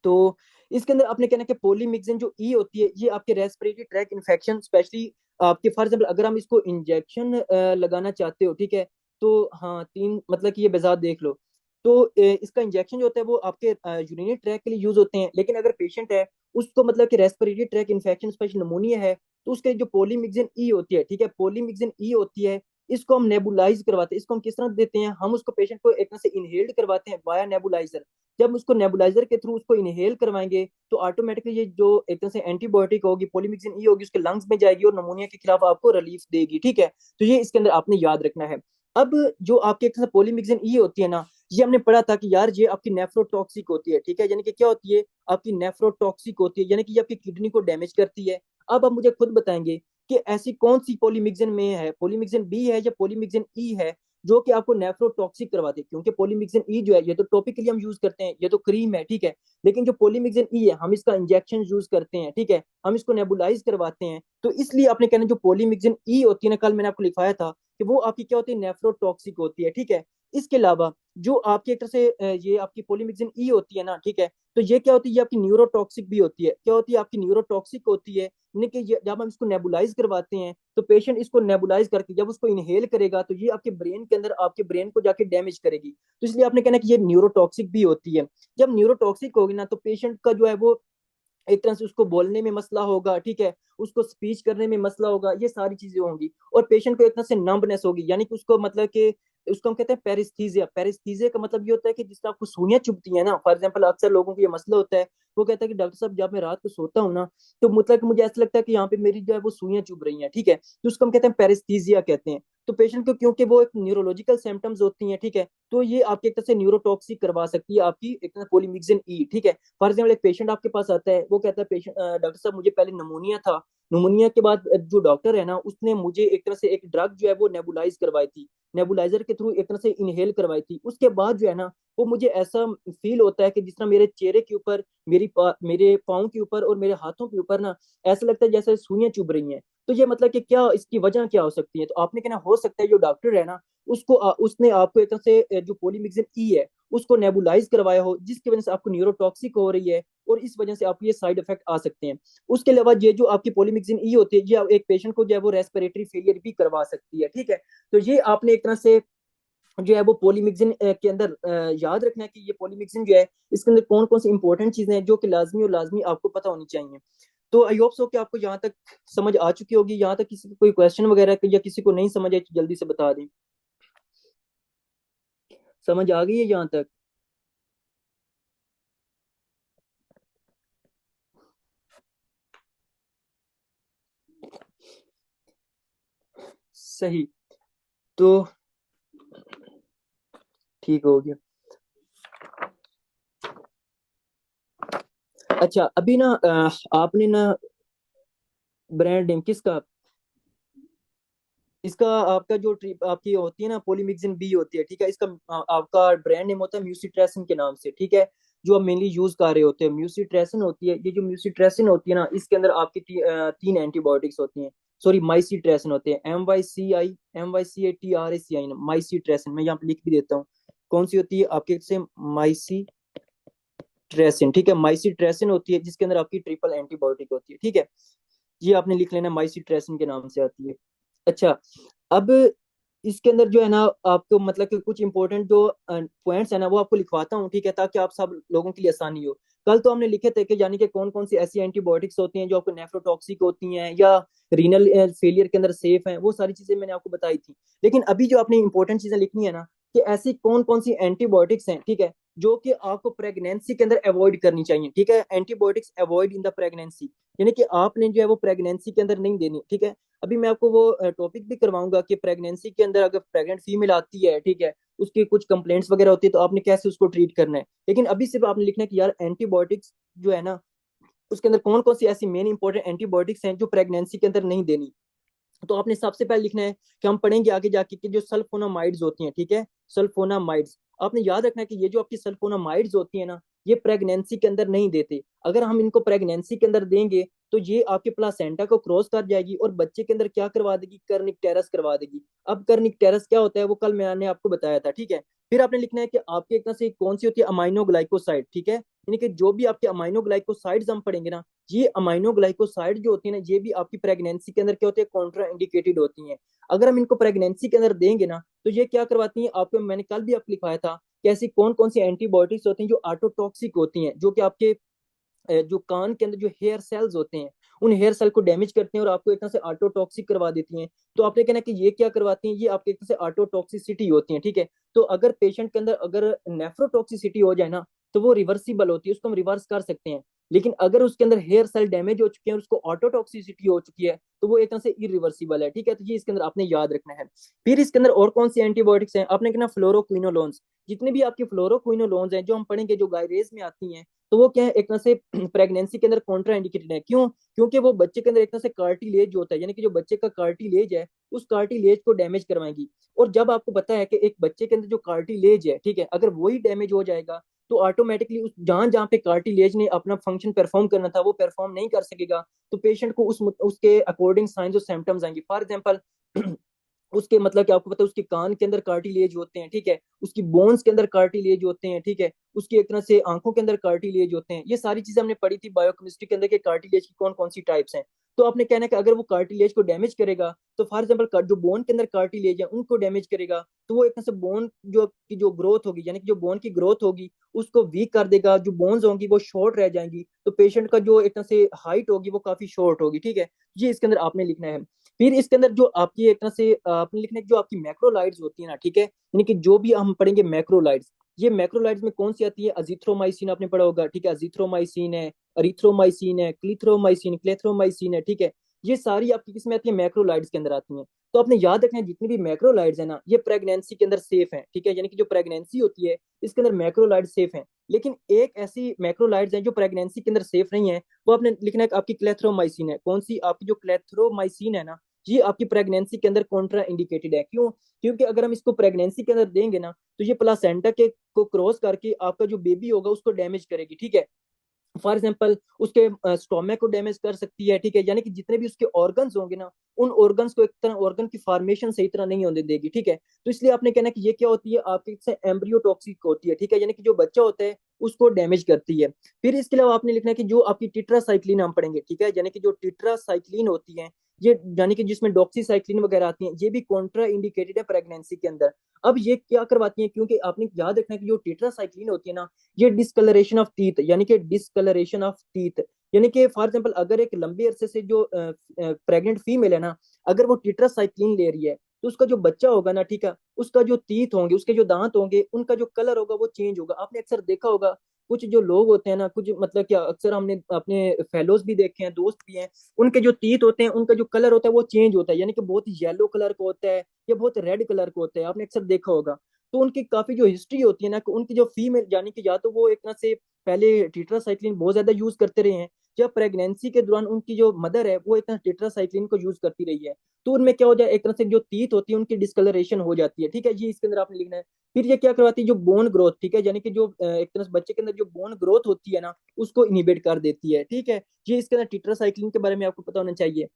तो इसके अंदर आपने कहना कि पॉलीमिक्सिन जो ई होती है, ये आपके रेस्पिरेटरी ट्रैक इन्फेक्शन, स्पेशली आपके फॉर एग्जाम्पल अगर हम इसको इंजेक्शन लगाना चाहते हो, ठीक है, तो हाँ तीन मतलब कि ये बेजाद देख लो। तो इसका इंजेक्शन जो होता है वो आपके यूरिनरी ट्रैक के लिए यूज होते हैं, लेकिन अगर पेशेंट है उसको मतलब कि respiratory tract infection special pneumonia है, तो उसके जो पॉलीमिक्सिन ई होती है, ठीक है, पॉलीमिक्सिन ई होती है, इसको हम नेबुलाइज करवाते हैं। इसको हम किस तरह देते हैं? हम उसको पेशेंट को एक तरह से इनहेल्ड करवाते हैं वाया नेबुलाइजर। जब उसको नेबुलाइजर के थ्रू उसको इनहेल करवाएंगे तो ऑटोमेटिकली ये जो एक तरह से एंटीबायोटिक होगी, पॉलीमिक्सिन ई होगी, उसके लंग्स में जाएगी और नमूनिया के खिलाफ आपको रिलीफ देगी, ठीक है। तो ये इसके अंदर आपने याद रखना है। अब जो आपके एक तरह से पॉलीमिक्सिन ई होती है ना, ये हमने पढ़ा था कि यार ये आपकी नेफ्रोटॉक्सिक होती है, ठीक है, यानी कि क्या होती है? आपकी नेफ्रोटॉक्सिक होती है, यानी कि ये आपकी किडनी को डैमेज करती है। अब आप मुझे खुद बताएंगे कि ऐसी कौन सी पॉलीमिक्सिन में है, पॉलीमिक्सिन बी है या पॉलीमिक्सिन ई है, जो कि आपको नेफ्रोटॉक्सिक करवाते हैं? क्योंकि पॉलीमिक्सिन ई जो है ये तो टॉपिकली हम यूज करते हैं, ये तो क्रीम है, ठीक है, लेकिन जो पॉलीमिक्सिन ई है हम इसका इंजेक्शन यूज करते हैं, ठीक है, हम इसको नेबुलाइज करवाते हैं। तो इसलिए आपने कहना जो पॉलीमिक्सिन ई होती है ना, कल मैंने आपको लिखवाया था कि वो आपकी क्या होती है? नेफ्रोटॉक्सिक होती है, ठीक है। इसके अलावा जो आपकी एक तरह से ये आपकी पॉलीमिक्सिन ई होती है ना, ठीक है, तो ये क्या होती है? ये आपकी न्यूरोटॉक्सिक भी होती है। क्या होती है? आपकी न्यूरोटॉक्सिक होती है, यानी कि जब हम इसको नेबुलाइज करवाते हैं तो पेशेंट इसको नेबुलाइज करके जब उसको इनहेल करेगा तो ये आपके ब्रेन के अंदर आपके ब्रेन को जाके डैमेज करेगी, तो इसलिए आपने कहना कि ये न्यूरोटॉक्सिक भी होती है। जब न्यूरोटॉक्सिक होगी ना तो पेशेंट का जो है वो एक तरह से उसको बोलने में मसला होगा, ठीक है, उसको स्पीच करने में मसला होगा, ये सारी चीजें होंगी। और पेशेंट को एक तरह से नंबनेस होगी, यानी कि उसको मतलब कि उसको हम कहते हैं पेरिस्थीजिया। पेरिस्थीजिया का मतलब ये होता है कि जिस तरह आपको सुइयां चुभती है ना, फॉर एग्जाम्पल अक्सर लोगों को ये मसला होता है, वो कहता है कि डॉक्टर साहब जब मैं रात को सोता हूँ ना, तो मतलब कि मुझे ऐसा लगता है कि यहाँ पे मेरी जो है वो सुइयां चुभ रही हैं, ठीक है, तो उसको हम कहते हैं पेरिस्थीजिया कहते हैं। तो पेशेंट को क्योंकि वो एक न्यूरोलॉजिकल सिम्टम्स होती हैं, ठीक है, तो ये आपकी एक तरह से न्यूरोटॉक्सिक करवा सकती है आपकी एक तरह पॉलीमिक्सिन ई, ठीक है। फॉर एग्जाम्पल एक पेशेंट आपके पास आता है, वो कहता है पेशेंट डॉक्टर साहब मुझे पहले नमोनिया था, नमोनिया के बाद जो डॉक्टर है ना उसने मुझे एक तरह से एक ड्रग जो है वो नेबुलाइज करवाई थी, नेबुलाइजर के थ्रू एक तरह से इनहेल करवाई थी। उसके बाद जो है ना वो मुझे ऐसा फील होता है कि जिस तरह मेरे चेहरे के ऊपर, मेरे पाँव के ऊपर और मेरे हाथों के ऊपर ना ऐसा लगता है जैसे सुइयां चुभ रही हैं। तो ये मतलब कि क्या इसकी वजह क्या हो सकती है? तो आपने कहना हो सकता है जो डॉक्टर है ना उसको उसने आपको एक तरह से जो पॉलीमिक्सिन ई है उसको नेबुलाइज करवाया हो, जिसकी वजह से आपको न्यूरोटॉक्सिक हो रही है, और इस वजह से आपको ये साइड इफेक्ट आ सकते हैं। उसके अलावा ये जो आपकी पॉलीमिक्सिन ई होती है ये एक पेशेंट को जो है वो रेस्पिरेटरी फेलियर भी करवा सकती है, ठीक है। तो ये आपने एक तरह से जो है वो पॉलीमिक्सिन के अंदर याद रखना है कि ये पॉलीमिक्सिन जो है इसके अंदर कौन कौन सी इंपॉर्टेंट चीजें हैं जो कि लाजमी और लाजमी आपको पता होनी चाहिए। तो आई होप सो कि आपको यहाँ तक समझ आ चुकी होगी। यहाँ तक किसी को कोई क्वेश्चन वगैरह या किसी को नहीं समझ आए तो जल्दी से बता दें। समझ आ गई है यहाँ तक? सही। तो ठीक हो गया। अच्छा अभी ना आपने ना ब्रांड नेम किसका, इसका आपका जो ट्रिप आपकी होती है ना पोलीमिक्सिन बी होती है, ठीक है, इसका आपका ब्रांड नेम होता है म्यूसिट्रेसिन के नाम से, ठीक है, जो आप मेनली यूज कर रहे होते हैं म्यूसिट्रेसिन होती है। ये जो म्यूसिट्रेसिन होती है ना, इसके अंदर आपकी तीन एंटीबायोटिक्स होती हैं, सॉरी माइसीट्रेसिन होते हैं, MYCI माइसीट्रेसिन, मैं यहाँ पे लिख भी देता हूँ कौन सी होती है आपके से, माइसीट्रेसिन, ठीक है, माइसीट्रेसिन होती है जिसके अंदर आपकी ट्रिपल एंटीबायोटिक होती है, ठीक है, ये आपने लिख लेना माइसीट्रेसिन के नाम से आती है। अच्छा अब इसके अंदर जो है ना आपको मतलब कि कुछ इंपॉर्टेंट जो पॉइंट्स है ना वो आपको लिखवाता हूँ, ठीक है, ताकि आप सब लोगों के लिए आसानी हो। कल तो हमने लिखे थे कि यानी कि कौन कौन सी ऐसी एंटीबायोटिक्स होती हैं जो आपको नेफ्रोटॉक्सिक होती हैं या रीनल फेलियर के अंदर सेफ हैं, वो सारी चीजें मैंने आपको बताई थी। लेकिन अभी जो आपने इंपॉर्टेंट चीजें लिखनी है ना, कि ऐसी कौन कौन सी एंटीबायोटिक्स हैं, ठीक है, जो कि आपको प्रेगनेंसी के अंदर अवॉइड करनी चाहिए, ठीक है, antibiotics avoid in the pregnancy, यानी कि आपने जो है वो प्रेगनेंसी के अंदर नहीं देनी, ठीक है। अभी मैं आपको वो टॉपिक भी करवाऊंगा कि प्रेगनेंसी के अंदर अगर प्रेग्नेंट फीमेल आती है, ठीक है, उसकी कुछ कंप्लेंट्स वगैरह होती है तो आपने कैसे उसको ट्रीट करना है। लेकिन अभी सिर्फ आपने लिखना है कि यार एंटीबायोटिक्स जो है ना उसके अंदर कौन कौन सी ऐसी मेन इंपॉर्टेंट एंटीबायोटिक्स हैं जो प्रेगनेंसी के अंदर नहीं देनी। तो आपने सबसे पहले लिखना है कि हम पढ़ेंगे आगे जाके कि जो सल्फोनामाइड्स होती हैं, ठीक है, सल्फोनामाइड्स, आपने याद रखना है कि ये जो आपकी सल्फोनामाइड्स होती है ना, ये प्रेगनेंसी के अंदर नहीं देते। अगर हम इनको प्रेगनेंसी के अंदर देंगे तो ये आपके प्लासेंटा को क्रॉस कर जाएगी और बच्चे के अंदर क्या करवा देगी, कर्निक करवा देगी। अब कर्निक क्या होता है वो कल मैंने आपको बताया था, ठीक है। फिर आपने लिखना है कि आपके एक तरह से कौन सी होती है अमाइनो ग्लाइकोसाइड, ठीक है, यानी कि जो भी आपके अमाइनो ग्लाइकोसाइड्स हम पढ़ेंगे ना, ये अमाइनो ग्लाइकोसाइड जो होती है ना, ये भी आपकी प्रेगनेंसी के अंदर क्या होती है, कॉन्ट्रा इंडिकेटेड होती हैं। अगर हम इनको प्रेगनेंसी के अंदर देंगे ना तो ये क्या करवाती हैं आपको, मैंने कल भी आपको लिखाया था कि ऐसी कौन कौन सी एंटीबायोटिक्स होती हैं जो ऑटोटॉक्सिक होती हैं, जो कि आपके जो कान के अंदर जो हेयर सेल्स होते हैं उन हेयर सेल को डैमेज करते हैं और आपको एक तरह से ऑटोटॉक्सिक करवा देती हैं। तो आपने कहना कि ये क्या करवाती हैं, ये आपके एक तरह से ऑटोटॉक्सिसिटी होती है, ठीक है। तो अगर पेशेंट के अंदर अगर नेफ्रोटॉक्सिसिटी हो जाए ना तो वो रिवर्सिबल होती है, उसको हम रिवर्स कर सकते हैं। लेकिन अगर उसके अंदर हेयर सेल डैमेज हो चुके हैं और उसको ऑटोटॉक्सिसिटी हो चुकी है तो वो एक तरह से इरिवर्सिबल है, ठीक है। तो ये इसके अंदर आपने याद रखना है। फिर इसके अंदर और कौन सी एंटीबायोटिक्स हैं, आपने कहना फ्लोरोक्विनोलोन्स, जितने भी आपके फ्लोरोक्विनोलोन्स हैं जो हम पढ़ेंगे जो गायरेज में आती हैं, तो वो क्या है एक तरह से प्रेगनेंसी के अंदर कॉन्ट्रा इंडिकेटेड है। क्यों? क्योंकि वो बच्चे के अंदर एक तरह से कार्टिलेज जो होता है, यानी कि जो बच्चे का कार्टिलेज है उस कार्टिलेज को डैमेज करवाएंगी। और जब आपको पता है कि एक बच्चे के अंदर जो कार्टिलेज है, ठीक है, अगर वही डैमेज हो जाएगा तो ऑटोमेटिकली उस जहां जहां पे कार्टिलेज ने अपना फंक्शन परफॉर्म करना था वो परफॉर्म नहीं कर सकेगा। तो पेशेंट को उसके अकॉर्डिंग साइंस और सिम्टम्स आएंगे। फॉर एग्जाम्पल उसके मतलब कि आपको पता है उसके कान के अंदर कार्टिलेज होते हैं, ठीक है, उसकी बोन्स के अंदर कार्टिलेज होते हैं, ठीक है, उसकी एक तरह से आंखों के अंदर कार्टिलेज होते हैं। ये सारी चीजें हमने पढ़ी थी बायोकेमिस्ट्री के अंदर के कार्टिलेज की कौन कौन सी टाइप्स हैं। तो आपने कहना है कि अगर वो कार्टिलेज को डैमेज करेगा तो फॉर एग्जाम्पल जो बोन के अंदर कार्टिलेज है उनको डैमेज करेगा तो वो एक तरह से बोन जो की जो ग्रोथ होगी, यानी कि जो बोन की ग्रोथ होगी उसको वीक कर देगा, जो बोन्स होंगी वो शॉर्ट रह जाएंगी, तो पेशेंट का जो एक तरह से हाइट होगी वो काफी शॉर्ट होगी, ठीक है। ये इसके अंदर आपने लिखना है। फिर इसके अंदर जो आपकी एक तरह से आपने लिखना है जो आपकी मैक्रोलाइड्स होती है ना, ठीक है, यानी कि जो भी हम पढ़ेंगे मैक्रोलाइड्स, ये मैक्रोलाइड्स में कौन सी आती है, अजिथ्रोमाइसिन आपने पढ़ा होगा, ठीक है, अजिथ्रोमाइसिन है, अरिथ्रोमाइसिन है, क्लिथ्रोमाइसिन, क्लेथ्रोमाइसिन है, ठीक है, ये सारी आपकी किसमें आती है, मैक्रोलाइड्स के अंदर आती हैं। तो आपने याद रखना है जितनी भी मैक्रोलाइड्स है ना ये प्रेगनेंसी के अंदर सेफ है, ठीक है, यानी कि जो प्रेगनेंसी होती है इसके अंदर मैक्रोलाइड सेफ है। लेकिन एक ऐसी मैक्रोलाइड्स हैं जो प्रेगनेंसी के अंदर सेफ नहीं है, वो आपने लिखना है कि आपकी क्लेथ्रोमाइसिन है। कौन सी? आपकी जो क्लेथ्रोमाइसिन है ना ये आपकी प्रेगनेंसी के अंदर कॉन्ट्रा इंडिकेटेड है। क्यों? क्योंकि अगर हम इसको प्रेगनेंसी के अंदर देंगे ना तो ये प्लासेंटा के को क्रॉस करके आपका जो बेबी होगा उसको डैमेज करेगी, ठीक है। फॉर एग्जाम्पल उसके स्टोमक को डैमेज कर सकती है, ठीक है, यानी कि जितने भी उसके ऑर्गन्स होंगे ना उन ऑर्गन्स को एक तरह ऑर्गन की फॉर्मेशन सही तरह नहीं होने देगी, ठीक है। तो इसलिए आपने कहना कि ये क्या होती है आपके से एम्ब्रियो टॉक्सिक होती है, ठीक है, यानी कि जो बच्चा होता है उसको डैमेज करती है। फिर इसके अलावा आपने लिखना है कि जो आपकी टीट्रासाइक्लिन हम पढ़ेंगे, ठीक है, यानी कि जो टीट्रासाइक्लिन होती है ये, यानी कि जिसमें डॉक्सीसाइक्लिन वगैरह आती हैं, ये भी कॉन्ट्रा इंडिकेटेड है प्रेगनेंसी के अंदर। अब ये क्या करवाती हैं, क्योंकि आपने याद रखना है कि जो टीट्रासाइक्लिन होती है ना ये डिसकलरेशन ऑफ टीथ, यानी कि डिसकलरेशन ऑफ टीथ, यानी कि फॉर एग्जांपल अगर एक लंबे अरसे से जो प्रेग्नेंट फीमेल है ना अगर वो टीट्रासाइक्लिन ले रही है तो उसका जो बच्चा होगा ना, ठीक है, उसका जो टीथ होंगे उसके जो दांत होंगे उनका जो कलर होगा वो चेंज होगा। आपने अक्सर देखा होगा कुछ जो लोग होते हैं ना, कुछ मतलब कि अक्सर हमने अपने फेलोज भी देखे हैं, दोस्त भी हैं, उनके जो टीथ होते हैं उनका जो कलर होता है वो चेंज होता है, यानी कि बहुत येलो कलर का होता है या बहुत रेड कलर का होता है, आपने अक्सर देखा होगा। तो उनकी काफी जो हिस्ट्री होती है ना, उनकी जो फीमेल यानी कि या तो वो एक तरह से पहले टीट्रासाइक्लिन बहुत ज्यादा यूज करते रहे हैं, या प्रेगनेंसी के दौरान उनकी जो मदर है वो एक तरह टीट्रासाइक्लिन को यूज करती रही है, तो उनमें क्या हो जाए, एक तरह से जो टीथ होती है उनकी डिस्कलरेशन हो जाती है, ठीक है, ये इसके अंदर आपने लिखना है। फिर ये क्या करवाती है, जो बोन ग्रोथ, ठीक है, यानी कि जो एक तरह से बच्चे के अंदर जो बोन ग्रोथ होती है ना, उसको इनिबिट कर देती है, ठीक है। ये इसके अंदर टीट्रासाइक्लिन के बारे में आपको पता होना चाहिए।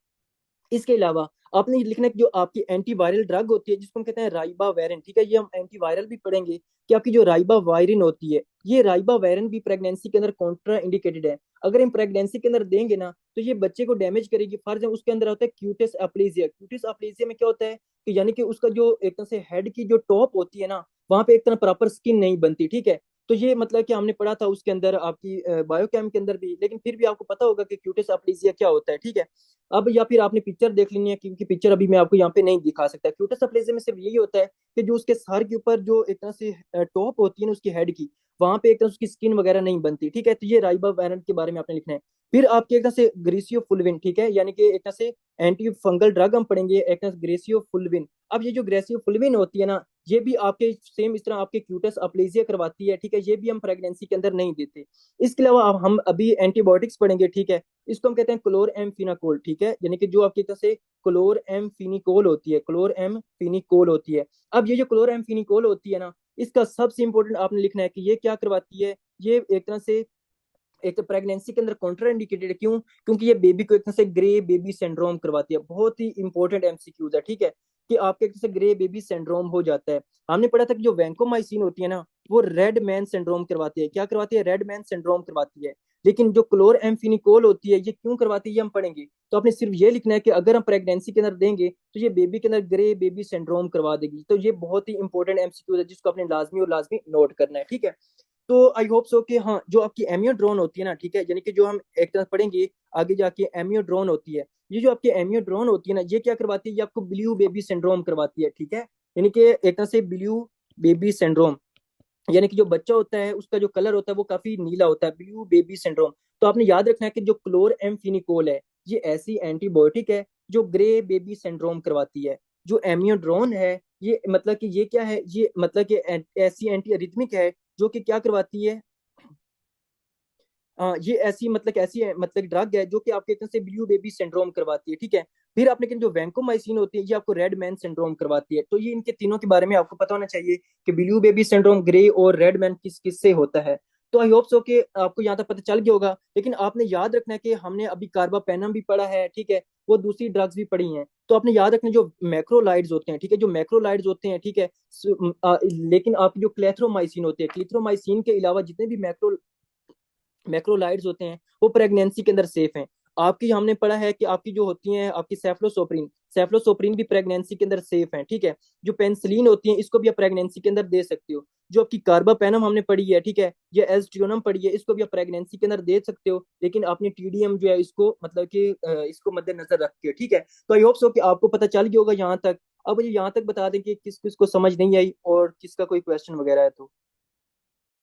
इसके अलावा आपने ये लिखना है कि जो आपकी एंटीवायरल ड्रग होती है जिसको हम कहते हैं राइबा वायरिन, ठीक है, ये हम एंटीवायरल भी पढ़ेंगे कि आपकी जो राइबा वायरिन होती है, ये राइबा वायरिन भी प्रेगनेंसी के अंदर कॉन्ट्रा इंडिकेटेड है। अगर हम प्रेगनेंसी के अंदर देंगे ना तो ये बच्चे को डैमेज करेगी। फर्ज है उसके अंदर होता है क्यूटिस अप्लेजिया। क्यूटिस अप्लेजिया में क्या होता है कि यानी कि उसका जो एक तरह से हेड की जो टॉप होती है ना, वहां पे एक तरह प्रॉपर स्किन नहीं बनती, ठीक है। तो ये मतलब कि हमने पढ़ा था उसके अंदर आपकी बायोकेम के अंदर भी, लेकिन फिर भी आपको पता होगा कि क्यूटिस अप्लेजिया क्या होता है, ठीक है। अब या फिर आपने पिक्चर देख लेनी है, क्योंकि पिक्चर अभी मैं आपको यहाँ पे नहीं दिखा सकता। क्यूटस अप्लेजिया में सिर्फ यही होता है कि जो उसके सर के ऊपर जो एक तरह से टॉप होती है ना उसकी हेड की, वहां पे एक तरह से उसकी स्किन वगैरह नहीं बनती, ठीक है। तो ये राइबा वायरेंट के बारे में आपने लिखना है। फिर आपके एक तरह से ग्रेसियोफुल्विन, ठीक है, यानी कि एक तरह से एंटी फंगल ड्रग हम पढ़ेंगे, एक तरह से ग्रेसियोफुल्विन। अब ये जो ग्रेसियोफुल्विन होती है ना, ये भी आपके सेम इस तरह आपके क्यूटस अप्लेजिया करवाती है, ठीक है, ये भी हम प्रेगनेंसी के अंदर नहीं देते। इसके अलावा अब हम अभी एंटीबायोटिक्स पढ़ेंगे, ठीक है। इसको हम कहते हैं क्लोर एम फिनाकोल, ठीक है, यानी कि जो आपकी तरह से क्लोर एम फिनिकोल होती है, क्लोर एम फिनिकोल होती है। अब ये जो क्लोर एम फिनिकोल होती है ना, इसका सबसे इंपॉर्टेंट आपने लिखना है कि ये क्या करवाती है। ये एक तरह से एक तो प्रेगनेंसी के अंदर कॉन्ट्रा इंडिकेटेड है, क्यों? क्योंकि ये बेबी को एक तरह से ग्रे बेबी सिंड्रोम करवाती है। बहुत ही इंपॉर्टेंट एमसीक्यूज है, ठीक है, कि आपके एक तरह से ग्रे बेबी सिंड्रोम हो जाता है। हमने पढ़ा था कि जो वैंकोमाइसिन होती है ना, वो रेड मैन सिंड्रोम करवाती है। क्या करवाती है? रेड मैन सिंड्रोम करवाती है। लेकिन जो क्लोर एम्फिनिकोल होती है ये क्यों करवाती है ये हम पढ़ेंगे। तो आपने सिर्फ ये लिखना है कि अगर हम प्रेगनेंसी के अंदर देंगे तो ये बेबी के अंदर ग्रे बेबी सिंड्रोम करवा देगी। तो ये बहुत ही इंपॉर्टेंट एमसीक्यू है जिसको आपने लाजमी और लाजमी नोट करना है, ठीक है। तो आई होप सो कि हाँ, जो आपकी एमियोड्रोन होती है ना, ठीक है, यानी कि जो हम एक तरह पढ़ेंगे आगे जाके, एमियोड्रोन होती है। ये जो आपकी एमियोड्रोन होती है ना, ये क्या करवाती है? ये आपको ब्लू बेबी सिंड्रोम करवाती है, ठीक है, यानी कि एक तरह से ब्लू बेबी सिंड्रोम, यानी कि जो बच्चा होता है उसका जो कलर होता है वो काफी नीला होता है, ब्लू बेबी सिंड्रोम। तो आपने याद रखना है कि जो क्लोर एम्फिनिकोल है ये ऐसी एंटीबायोटिक है जो ग्रे बेबी सिंड्रोम करवाती है। जो एमियोड्रोन है ये मतलब कि ये क्या है, ये मतलब कि ऐसी एंटी अरिथमिक है जो कि क्या करवाती है, ये ऐसी मतलब ऐसी मतलब ड्रग है जो कि आपके तरह से ब्लू बेबी सिंड्रोम करवाती है, ठीक है। फिर आपने जो वैंकोमाइसिन होती है ये आपको रेड मैन सिंड्रोम करवाती है। तो ये इनके तीनों के बारे में आपको पता होना चाहिए कि ब्लू बेबी सिंड्रोम, ग्रे और रेड मैन किस किस से होता है। तो आई होप सो कि आपको यहाँ तक पता चल गया होगा। लेकिन आपने याद रखना है कि हमने अभी कार्बापेनम भी पढ़ा है, ठीक है, वो दूसरी ड्रग्स भी पढ़ी हैं। तो आपने याद रखना जो मैक्रोलाइड्स होते हैं, ठीक है, जो मैक्रोलाइड्स होते हैं, ठीक है, लेकिन आपकी जो क्लेथ्रोमाइसिन होते हैं, क्लेथ्रोमाइसिन के अलावा जितने भी मैक्रोलाइड्स होते हैं वो प्रेगनेंसी के अंदर सेफ हैं। आपकी हमने पढ़ा है कि आपकी जो होती हैं आपकी सेफ्लोसोप्रीन, सेफ्लोसोप्रीन भी प्रेगनेंसी के अंदर सेफ है, ठीक है। जो पेंसिलिन होती है इसको भी आप प्रेगनेंसी के अंदर दे सकते हो। जो आपकी कार्बापेनम हमने पढ़ी है, ठीक है, ये एल्स्ट्रियोनम पढ़ी है, इसको भी आप प्रेगनेंसी के अंदर दे सकते हो, लेकिन आपने टीडीएम जो है इसको मतलब कि इसको मद्देनजर रख के, ठीक है। तो आई होप सो कि आपको पता चल गया होगा यहाँ तक। अब मुझे यहाँ तक बता दें कि किस किस को समझ नहीं आई और किसका कोई क्वेश्चन वगैरह है तो।